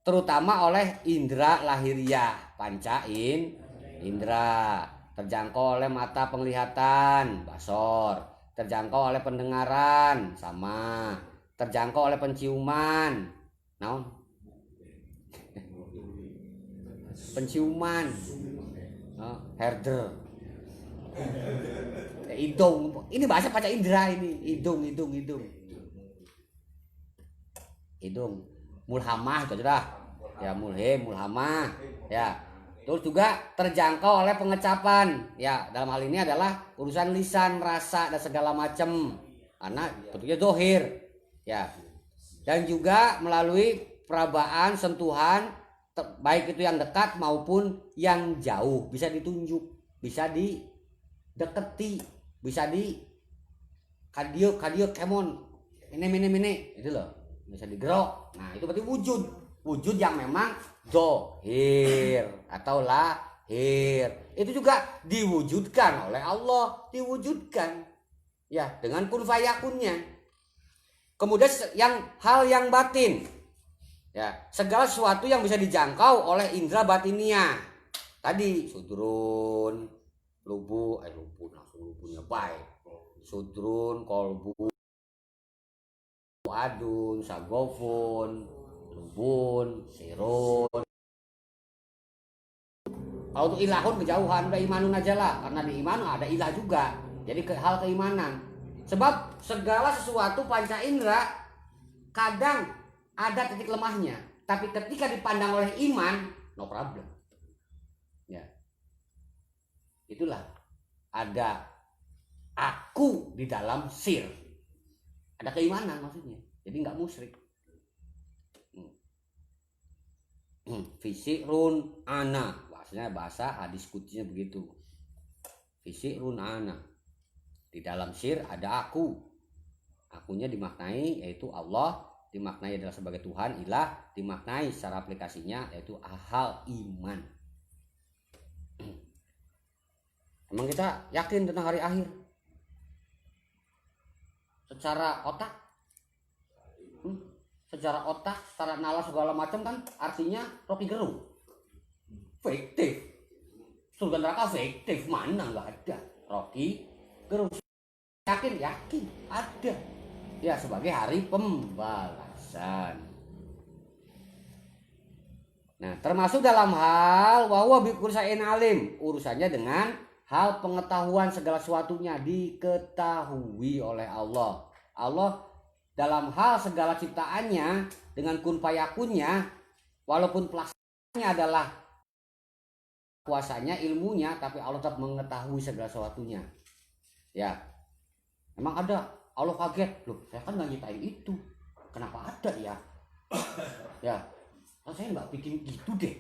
terutama oleh indera lahiriah. Panca indra terjangkau oleh mata penglihatan basor, terjangkau oleh pendengaran sama, terjangkau oleh penciuman naon penciuman herder hidung ini bahasa panca indra ini hidung mulhamah itu dah ya, mulhamah ya. Terus juga terjangkau oleh pengecapan ya, dalam hal ini adalah urusan lisan, rasa dan segala macam karena bentuknya dohir ya, dan juga melalui perabaan sentuhan baik itu yang dekat maupun yang jauh, bisa ditunjuk, bisa dideketi, bisa di kadio kemon ini itu loh, bisa digerok. Nah itu berarti wujud wujud yang memang dohir atau lahir. Itu juga diwujudkan oleh Allah, diwujudkan ya dengan kun fayakunnya. Kemudian hal yang batin, ya segala sesuatu yang bisa dijangkau oleh indera batinia. Tadi sudrun, lubunya baik, sudrun, kolbu, adun, sagofun, lubun, sirun. Kalau untuk ilahun kejauhan, udah imanun aja lah, karena di iman ada ilah juga. Jadi hal keimanan. Sebab segala sesuatu panca indera kadang ada titik lemahnya, tapi ketika dipandang oleh iman, no problem. Ya, itulah ada aku di dalam sir, ada keimanan maksudnya. Jadi nggak musyrik. Fisirun ana, bahasa hadis kutsinya begitu. Fisirun ana, di dalam sir ada aku. Akunya dimaknai yaitu Allah, dimaknai adalah sebagai Tuhan, ilah, dimaknai secara aplikasinya yaitu hal iman. Emang kita yakin tentang hari akhir? Secara otak? Secara otak, secara nalar segala macam kan artinya Rocky Gerung. Fiktif. Surga neraka fiktif, mana nggak ada. Rocky Gerung. Yakin ada. Ya sebagai hari pembalasan. Nah, termasuk dalam hal wahwa bikursain alim, urusannya dengan hal pengetahuan segala sesuatunya diketahui oleh Allah. Allah dalam hal segala ciptaannya dengan kun fayakunnya, walaupun pelaksananya adalah kuasanya, ilmunya, tapi Allah tetap mengetahui segala sesuatunya. Ya, emang ada. Allah kaget, loh saya kan nggak nyiptain itu, kenapa ada ya? Ya, saya nggak bikin gitu deh.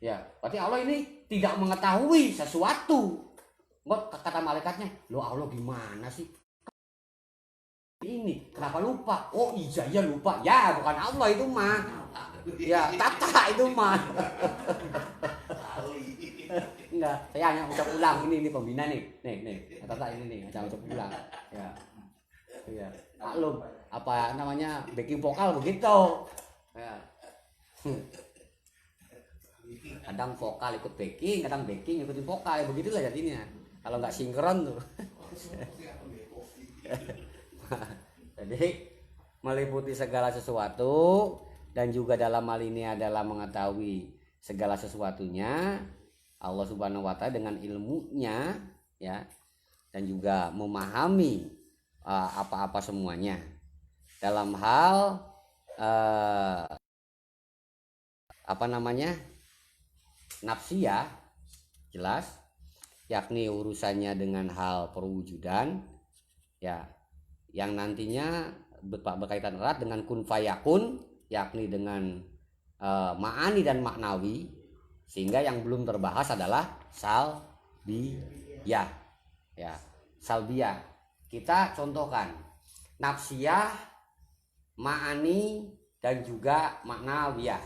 Ya, berarti Allah ini tidak mengetahui sesuatu. Kata malaikatnya, loh Allah gimana sih? Ini kenapa lupa? Oh iya lupa. Ya bukan Allah itu mah. Ya tata itu mah. Enggak, saya hanya ucap ulang ini pembina nih. Nih. Tata ini nih, saya ucap ulang. Ya. Iya. Maklum apa namanya backing vokal begitu. Ya. Kadang vokal ikut backing, kadang backing ikutin vokal, ya begitulah jadinya. Kalau nggak sinkron tuh. Jadi meliputi segala sesuatu dan juga dalam hal ini adalah mengetahui segala sesuatunya Allah Subhanahu wa Ta'ala dengan ilmunya ya, dan juga memahami apa-apa semuanya dalam hal nafsiyah jelas, yakni urusannya dengan hal perwujudan ya, yang nantinya berkaitan erat dengan kun fayakun, yakni dengan ma'ani dan maknawi, sehingga yang belum terbahas adalah salbiyah ya. Salbiyah kita contohkan nafsiyah, ma'ani dan juga maknawiyah.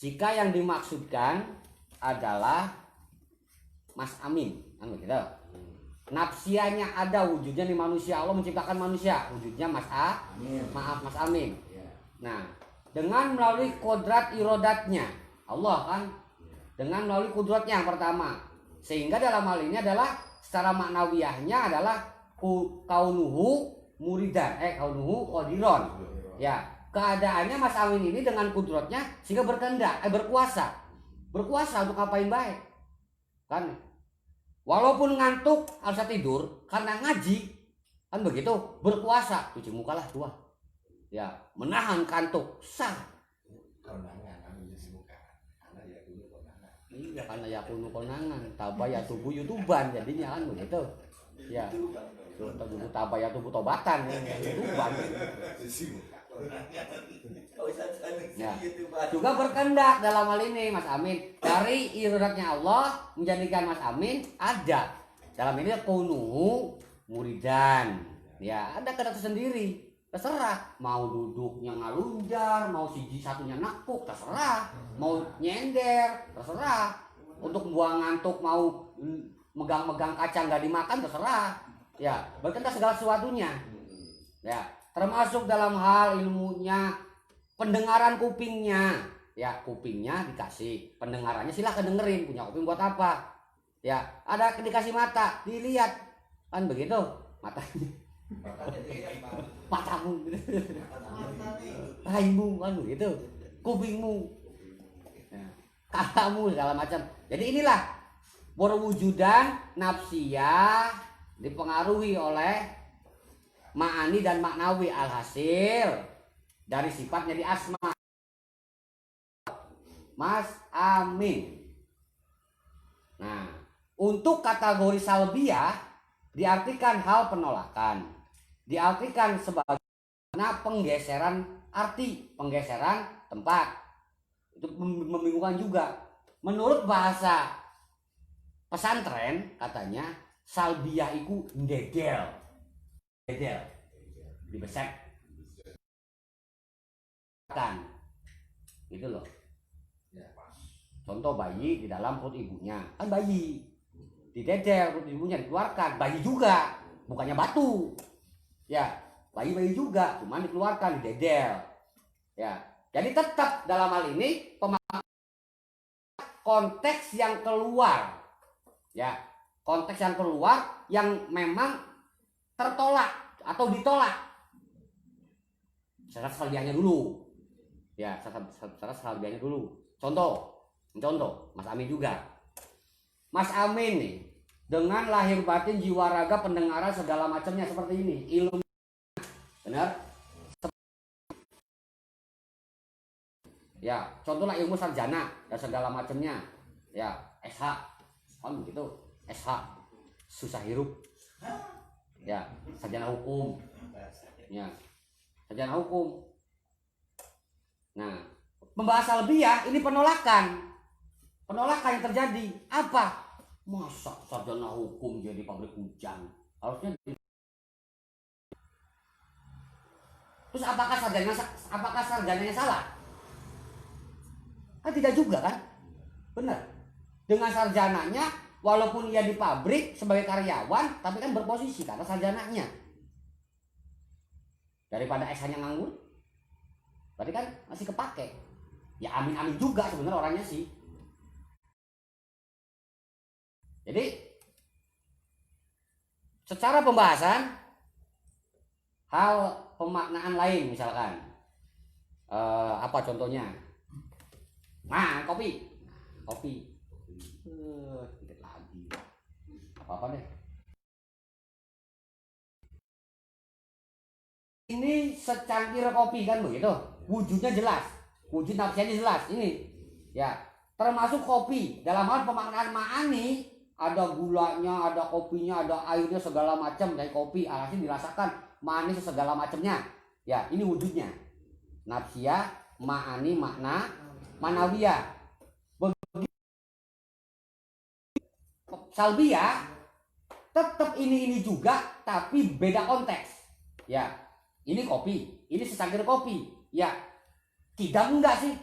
Jika yang dimaksudkan adalah Mas Amin kan begitu. Nafsianya ada, wujudnya di manusia, Allah menciptakan manusia, wujudnya Mas Amin. Nah, dengan melalui kodrat irodatnya Allah kan, dengan melalui kudratnya yang pertama, sehingga dalam hal ini adalah secara maknawiyahnya adalah kaunuhu muridan, kaunuhu qadiron. Ya, keadaannya Mas Amin ini dengan kudratnya sehingga berkehendak, berkuasa untuk ngapain baik, kan? Walaupun ngantuk harus tidur karena ngaji, kan begitu, berkuasa, cuci muka lah tua, ya menahan kantuk sah. Iya, karena ya kuno konangan, tabaya tubuh youtuban jadinya kan begitu, ya. Tabaya tubuh tobatan youtuban. Ya. Juga berkehendak dalam hal ini Mas Amin, dari iradatnya Allah menjadikan Mas Amin ada dalam ini kunuhu muridan. Ya, ada kehendak sendiri. terserah. Mau duduknya ngalunjar, mau satunya nekuk, terserah. Mau nyender, terserah. Untuk buang ngantuk, mau megang-megang kaca nggak dimakan, terserah. Ya, berkaitan segala sesuatunya. Ya, termasuk dalam hal ilmunya, pendengaran kupingnya. Ya, kupingnya dikasih, pendengarannya silahkan dengerin. Punya kuping buat apa? Ya, ada dikasih mata, dilihat. Kan begitu, matanya. Matamu, raimu, kan begitu. Kupingmu, ya, katamu, segala macam. Jadi inilah perwujudan nafsiyah dipengaruhi oleh ma'ani dan maknawi, alhasil dari sifat jadi asma. Mas Amin. Nah, untuk kategori salbiyah diartikan hal penolakan, diartikan sebagai penggeseran arti, penggeseran tempat. Itu membingungkan juga. Menurut bahasa pesantren katanya salbiyah itu dedel, dibesek kan, gitu loh. Contoh bayi di dalam perut ibunya, kan bayi didedel, perut ibunya dikeluarkan, bayi juga, bukannya batu, ya bayi juga, cuman dikeluarkan, didedel, ya. Jadi tetap dalam hal ini konteks yang keluar, ya, konteks yang keluar yang memang tertolak atau ditolak. Secara salbiahnya dulu, ya, secara salbiahnya dulu. Contoh, Mas Amin juga. Mas Amin nih, dengan lahir batin jiwa raga pendengaran segala macamnya seperti ini, ilmu, benar? Ya, contohlah ilmu sarjana dan segala macamnya. Ya, SH, kan begitu, SH, susah hirup. Ya, sarjana hukum. Ya, sarjana hukum. Nah, membahas salbiyah ini penolakan yang terjadi. Apa? Masa sarjana hukum jadi pabrik hujan? Harusnya. Terus apakah sarjananya salah? Kan tidak juga kan? Benar. Dengan sarjananya, walaupun ia di pabrik sebagai karyawan, tapi kan berposisi karena sarjananya. Daripada SH-nya nganggur, berarti kan masih kepake. Ya amin-amin juga sebenarnya orangnya sih. Jadi secara pembahasan hal pemaknaan lain misalkan apa contohnya? Nah, kopi dikit lagi apa deh. Ini secangkir kopi kan begitu, wujudnya jelas, wujud nafsiyahnya jelas ini, ya, termasuk kopi dalam hal pemaknaan ma'ani. Ada gulanya, ada kopinya, ada airnya segala macam dari kopi, alhasil dirasakan manis segala macamnya. Ya, ini wujudnya. Nafsiyah, ma'ani, makna, manawiyah. Salbiyah tetap ini juga tapi beda konteks. Ya, ini kopi, ini secangkir kopi. Ya, kidam enggak sih?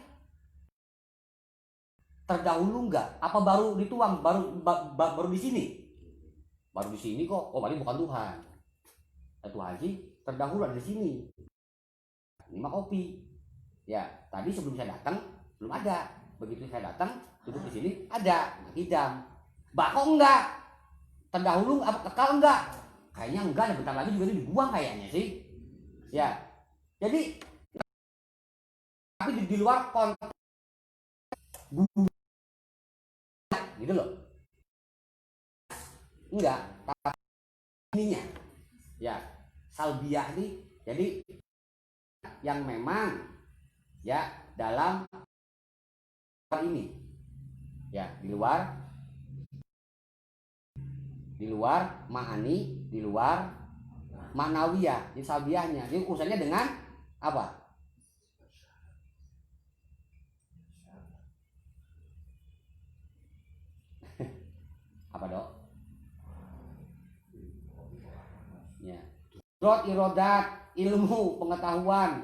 Terdahulu enggak? Apa baru dituang? Baru di sini? Baru di sini kok. Oh, berarti bukan Tuhan. Tuhan sih terdahulu ada di sini. Ini mah kopi. Ya, tadi sebelum saya datang belum ada. Begitu saya datang duduk di sini ada kidam. Bako enggak? Terdahulu apa kekal enggak? Kayaknya enggak. Bentar lagi juga ini dibuang kayaknya sih. Ya, jadi tapi di luar konteks gitu loh, enggak, ininya ya salbiyah ini jadi yang memang ya dalam ini ya di luar ma'ani, di luar maknawiyah. Jadi salbiyahnya jadi urusannya dengan apa? Apa dok? Ya. Rod irodat ilmu pengetahuan.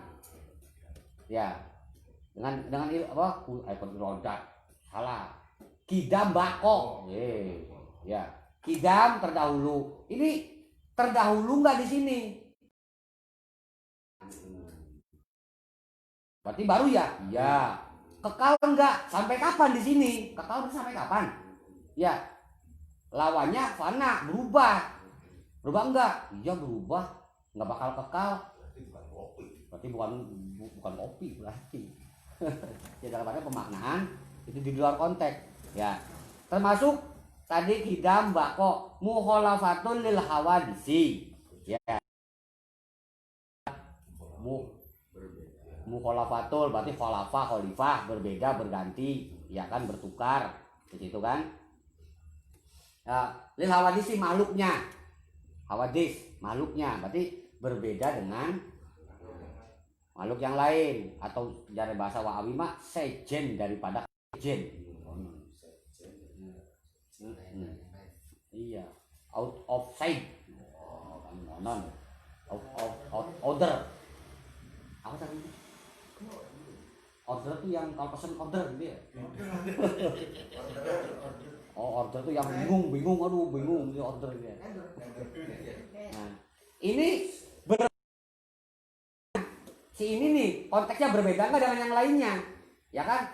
Ya. Dengan apa? Rodat. Salah. Kidam bako. Ya. Kidam terdahulu. Ini terdahulu nggak di sini? Berarti baru ya? Iya. Kekal enggak? Sampai kapan di sini? Kekal sampai kapan? Ya. Lawannya fana, berubah. Berubah enggak? Iya berubah. Enggak bakal kekal. Berarti bukan kopi berarti. Ya dalam arti pemaknaan itu di luar konteks. Ya. Termasuk tadi kidam bako mukhalafatun lil hawadisi. Ya. Mukhalafatul berarti khalifah berbeda, berganti, ya kan, bertukar. Di situ kan. Ya, lil hawadisi makhluknya. Hawadis makhluknya berarti berbeda dengan makhluk yang lain, atau dari bahasa Wa'awi mah sejen daripada sejen. Iya, out of sight. Out of order. Apa tadi? Order itu yang kalau pesen order gitu ya. Oh, order itu yang bingung, aduh bingung dia order gitu ya. Nah, ini si ini nih konteksnya berbeda nggak dengan yang lainnya, ya kan?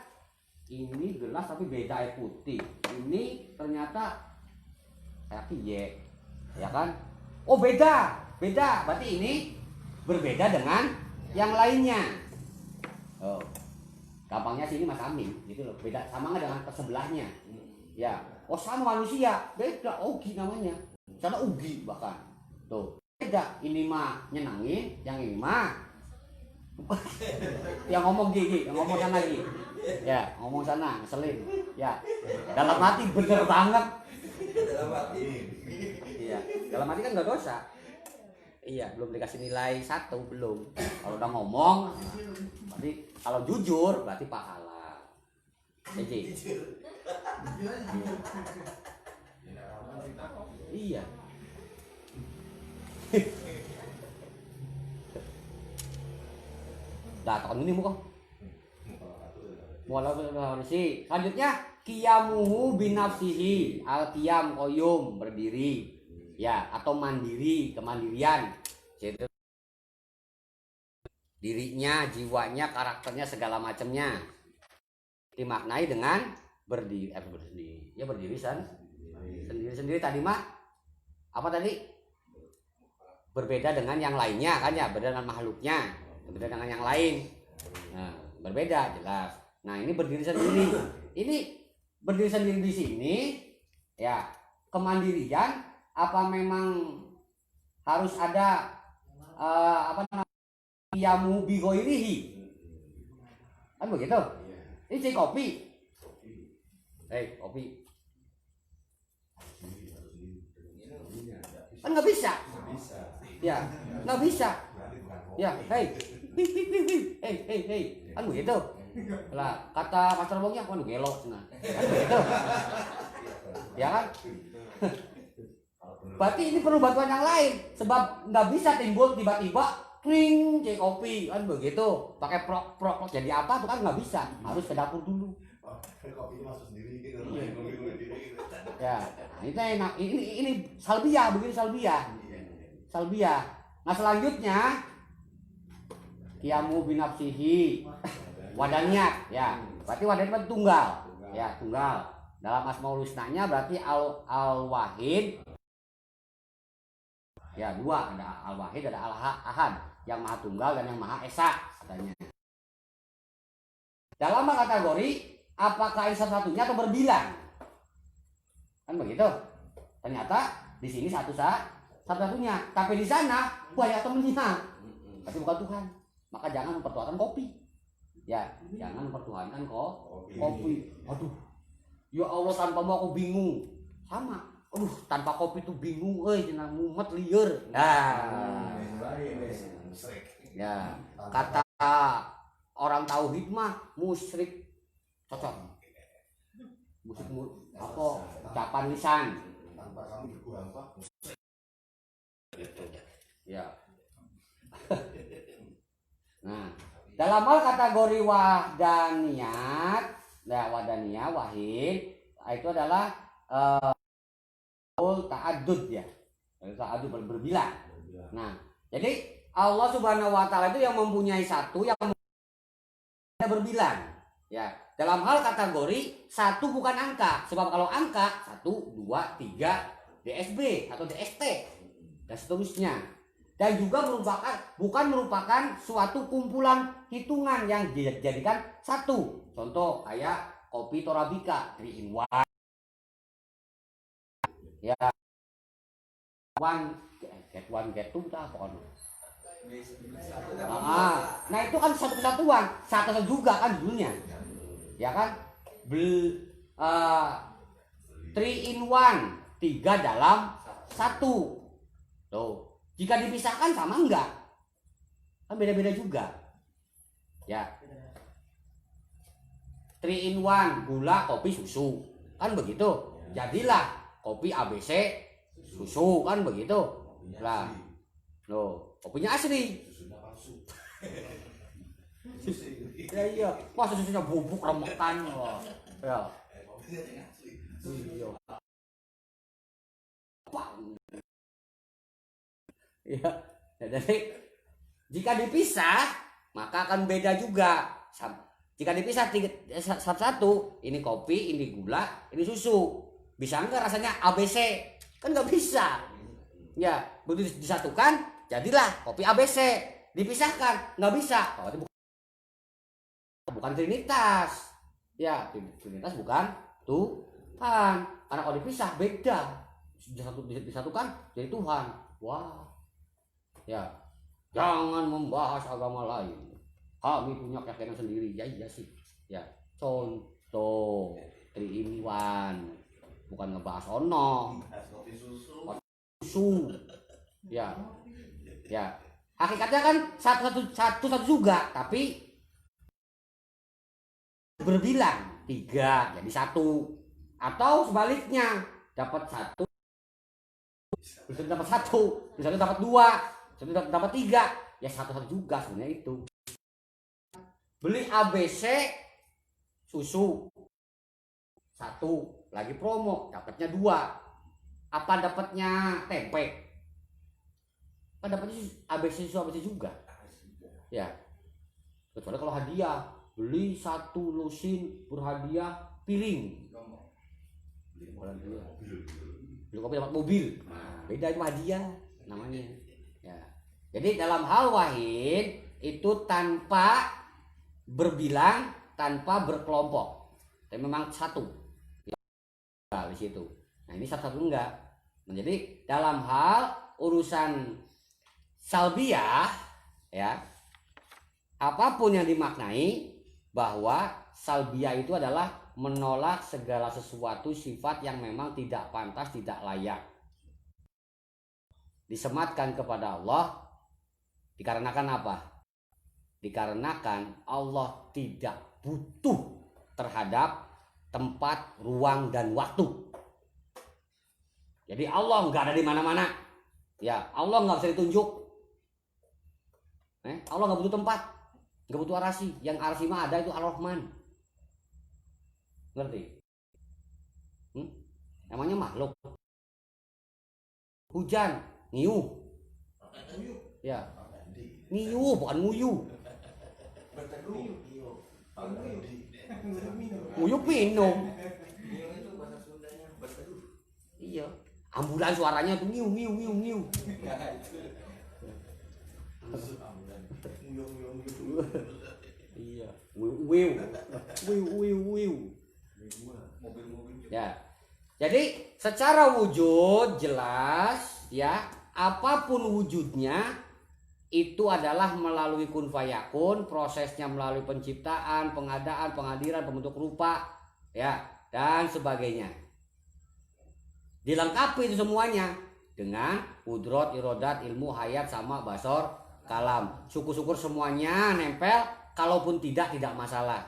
Ini gelas tapi beda air putih. Ini ternyata kayak piye, ya kan? Oh beda. Berarti ini berbeda dengan yang lainnya. Oh, gampangnya sini Mas Amin, gitu loh. Beda sama nggak dengan sebelahnya? Ya. Oh sama manusia, beda. Ugi namanya. Sana ugi bahkan. Tuh beda. Ini mah nyenangin, yang ini mah yang ngomong gigi, yang ngomong sana lagi, ya ngomong sana ngeselin, ya dalam hati bener banget, iya dalam hati kan nggak dosa, iya belum dikasih nilai 1 belum, kalau udah ngomong, berarti kalau jujur berarti pahala, jadi, iya. Takon ini muka. Sih. Selanjutnya qiyamuhu binafsihi, al-qiyam qayyum, berdiri. Ya, atau mandiri, kemandirian. Jadi dirinya, jiwanya, karakternya, segala macamnya dimaknai dengan berdiri. Ya berdiri sendiri tadi mah apa tadi? Berbeda dengan yang lainnya kan ya, berbeda dengan makhluknya. Berbeda dengan yang lain. Nah, berbeda jelas. Nah, ini berdiri sendiri. Ini berdiri sendiri di sini ya, kemandirian apa memang harus ada apa namanya? Yamu bi ghairihi. Kan begitu? Ini cek kopi. Kopi. Kan nggak bisa. Ya, nggak bisa. Ya, hei, kan begitu. Lah kata Master Bongnya, kan gelo, nah, kan begitu. Ya kan? Berarti ini perlu bantuan yang lain, sebab nggak bisa timbul tiba-tiba, kring, cek kopi, kan begitu. Pakai prok, jadi apa tuh kan nggak bisa, harus ke dapur dulu. Kopi masuk sendiri gitu. Ya, nah, ini salbiah, begini salbiah. Nah selanjutnya qiyamu binafsihi wadaniyat, ya berarti wadaniyat tunggal, ya tunggal dalam asmaul husnanya berarti al wahid, ya 2, ada al wahid, ada al ahad, yang maha tunggal dan yang maha esa katanya. Dalam kategori apakah ini satu-satunya atau berbilang, kan begitu. Ternyata di sini satu-satunya, tapi di sana banyak temennya, tapi bukan Tuhan. Maka jangan mempertuhankan kopi. Ya, jangan mempertuhankan kopi. Aduh, ya Allah, tanpa mau aku bingung. Sama. Aduh, tanpa kopi tuh bingung, jangan mumet liar. Nah, ya, kata orang tauhid mah musyrik cocok. Musik apa? Ucapan lisan. Tanpa kamu apa? Ya. dalam hal kategori wahdaniyat, wahdaniyah, wahid, itu adalah ta'addud ya. Ta'addud berbilang. Nah, jadi Allah Subhanahu wa taala itu yang mempunyai satu yang berbilang. Ya, dalam hal kategori satu bukan angka. Sebab kalau angka 1, 2, 3 DSB atau DST dan seterusnya. Dan juga bukan merupakan suatu kumpulan hitungan yang dijadikan satu. Contoh kayak kopi Torabika 3 in 1. Ya. Get one get two dah pokoknya. Nah itu kan satu kesatuan, satu juga kan dulunya, ya kan? 3 in 1, 3 dalam 1. Tuh. Jika dipisahkan sama enggak? Kan beda-beda juga. Ya. 3 in 1, gula, kopi, susu. Kan begitu. Jadilah kopi ABC susu, kan begitu. Lah. Loh, kopinya asli. Ya iya, masa susunya bubuk remekan loh. Ya. Iya. Ya, jadi jika dipisah maka akan beda juga. Jika dipisah satu-satu, ini kopi, ini gula, ini susu. Bisa enggak rasanya ABC? Kan nggak bisa. Ya, begitu disatukan jadilah kopi ABC. Dipisahkan nggak bisa. Oh, itu bukan trinitas. Ya, trinitas bukan Tuhan. Karena kalau dipisah beda. Disatukan jadi Tuhan. Wah. Ya, jangan membahas agama lain. Kami punya keyakinan sendiri. Ya iya sih. Ya, contoh 3 in 1. Bukan ngebahas ono. Susu. Ya. Ya. Hakikatnya kan satu juga, tapi berbilang 3 jadi 1. Atau sebaliknya, dapat 1 bisa dapat 1, bisa dapat 2. Jadi dapat 3, ya satu juga sebenarnya itu. Beli ABC susu 1, lagi promo dapatnya 2. Apa dapatnya tempe? Kan dapatnya ABC susu ABC juga. Ya. Kecuali kalau hadiah, beli 1 lusin berhadiah piring. Beli kopi dapat mobil. Nah, beda itu hadiah namanya. Ya. Jadi dalam hal wahid itu tanpa berbilang, tanpa berkelompok. Tapi memang satu. Nah, di situ. Nah, ini satu-satu enggak. Nah, jadi dalam hal urusan salbiyah ya, apapun yang dimaknai bahwa salbiyah itu adalah menolak segala sesuatu sifat yang memang tidak pantas, tidak layak disematkan kepada Allah. Dikarenakan apa? Dikarenakan Allah tidak butuh terhadap tempat, ruang, dan waktu. Jadi Allah nggak ada di mana-mana. Ya, Allah nggak bisa ditunjuk. Allah nggak butuh tempat, nggak butuh arasi. Yang arasi mah ada itu Ar-Rahman. Ngerti? Namanya makhluk. Hujan, ngiuh. Ya. Ngiuh bukan nguyu. Nguyuh minum. Iya. Ambulan suaranya tuh ngiuh ngiuh ngiuh ngiuh. Iya. Wiu. Wiu. Ya. Jadi secara wujud jelas ya, apapun wujudnya itu adalah melalui kun fayakun, prosesnya melalui penciptaan, pengadaan, penghadiran, pembentuk rupa, ya, dan sebagainya. Dilengkapi itu semuanya dengan kudrot, irodat, ilmu, hayat, sama, basor, kalam. Syukur-syukur semuanya nempel, kalaupun tidak masalah.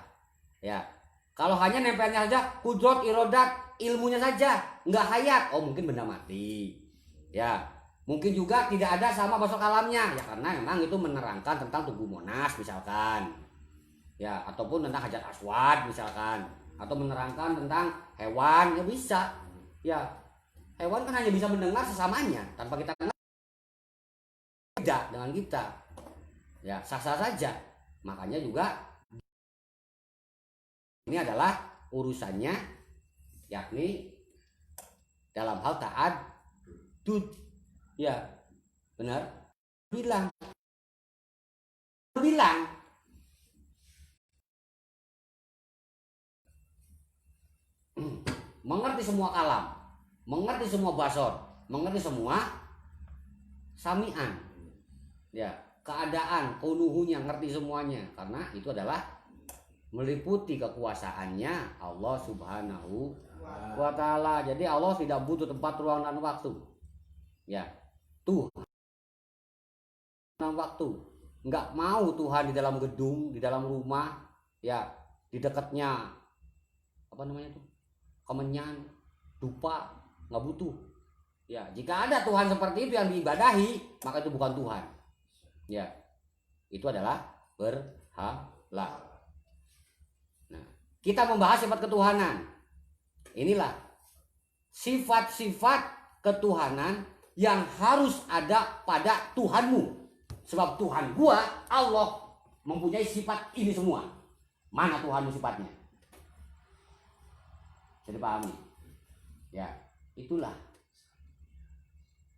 Ya, kalau hanya nempelnya saja kudrot, irodat, ilmunya saja, nggak hayat, oh mungkin benda mati. Ya. Mungkin juga tidak ada sama basok kalamnya ya, karena memang itu menerangkan tentang tubuh monas misalkan. Ya, ataupun tentang hajat aswad misalkan, atau menerangkan tentang hewan, ya bisa. Ya, hewan kan hanya bisa mendengar sesamanya tanpa kita kenal, tidak dengan kita. Ya, sah-sah saja. Makanya juga ini adalah urusannya, yakni dalam hal taat dud. Ya, benar. Bilang mengerti semua kalam, mengerti semua basor, mengerti semua samian. Ya, keadaan, kunuhunya, ngerti semuanya, karena itu adalah meliputi kekuasaannya Allah Subhanahu wa Ta'ala. Jadi Allah tidak butuh tempat, ruang, dan waktu. Ya, Tuhan dan waktu. Nggak mau Tuhan di dalam gedung, di dalam rumah, ya, di dekatnya apa namanya tuh, kemenyan, dupa, nggak butuh. Ya, jika ada Tuhan seperti itu yang diibadahi, maka itu bukan Tuhan. Ya, itu adalah berhala. Nah, kita membahas sifat ketuhanan. Inilah sifat-sifat ketuhanan yang harus ada pada Tuhanmu. Sebab Tuhan gua, Allah, mempunyai sifat ini semua. Mana Tuhanmu sifatnya? Bisa dipahami? Ya, itulah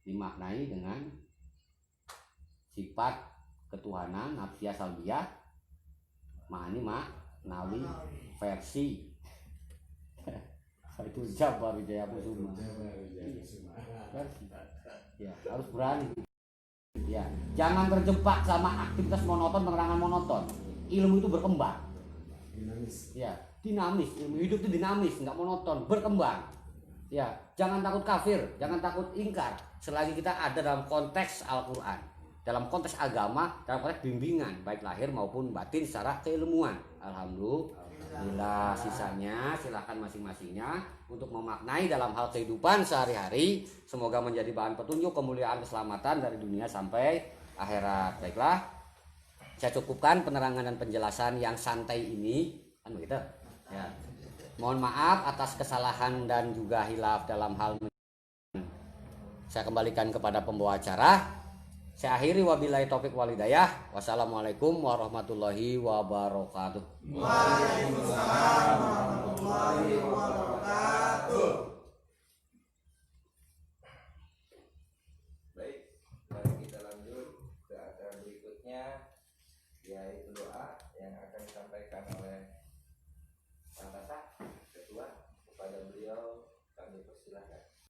dimaknai dengan sifat ketuhanan nafsiyah salbiyah ma'ani ma'nawi versi itu Jabar Wijaya Kusuma. Ya, harus berani. Ya, jangan terjebak sama aktivitas monoton, penerangan monoton. Ilmu itu berkembang. Dinamis. Ya, dinamis. Ilmu hidup itu dinamis, nggak monoton, berkembang. Ya, jangan takut kafir, jangan takut ingkar selagi kita ada dalam konteks Al-Qur'an, dalam konteks agama, dalam konteks bimbingan baik lahir maupun batin secara keilmuan. Alhamdulillah, sisanya silahkan masing-masingnya untuk memaknai dalam hal kehidupan sehari-hari. Semoga menjadi bahan petunjuk, kemuliaan, keselamatan dari dunia sampai akhirat. Baiklah, saya cukupkan penerangan dan penjelasan yang santai ini, kan begitu? Ya. Mohon maaf atas kesalahan dan juga hilaf dalam hal. Saya kembalikan kepada pembawa acara. Saya akhiri wabillahi taufik walhidayah. Wassalamualaikum warahmatullahi wabarakatuh. Waalaikumsalam warahmatullahi wabarakatuh. Baik, mari kita lanjut ke acara berikutnya, yaitu doa yang akan disampaikan oleh Pak Tata, Ketua. Kepada beliau kami persilahkan.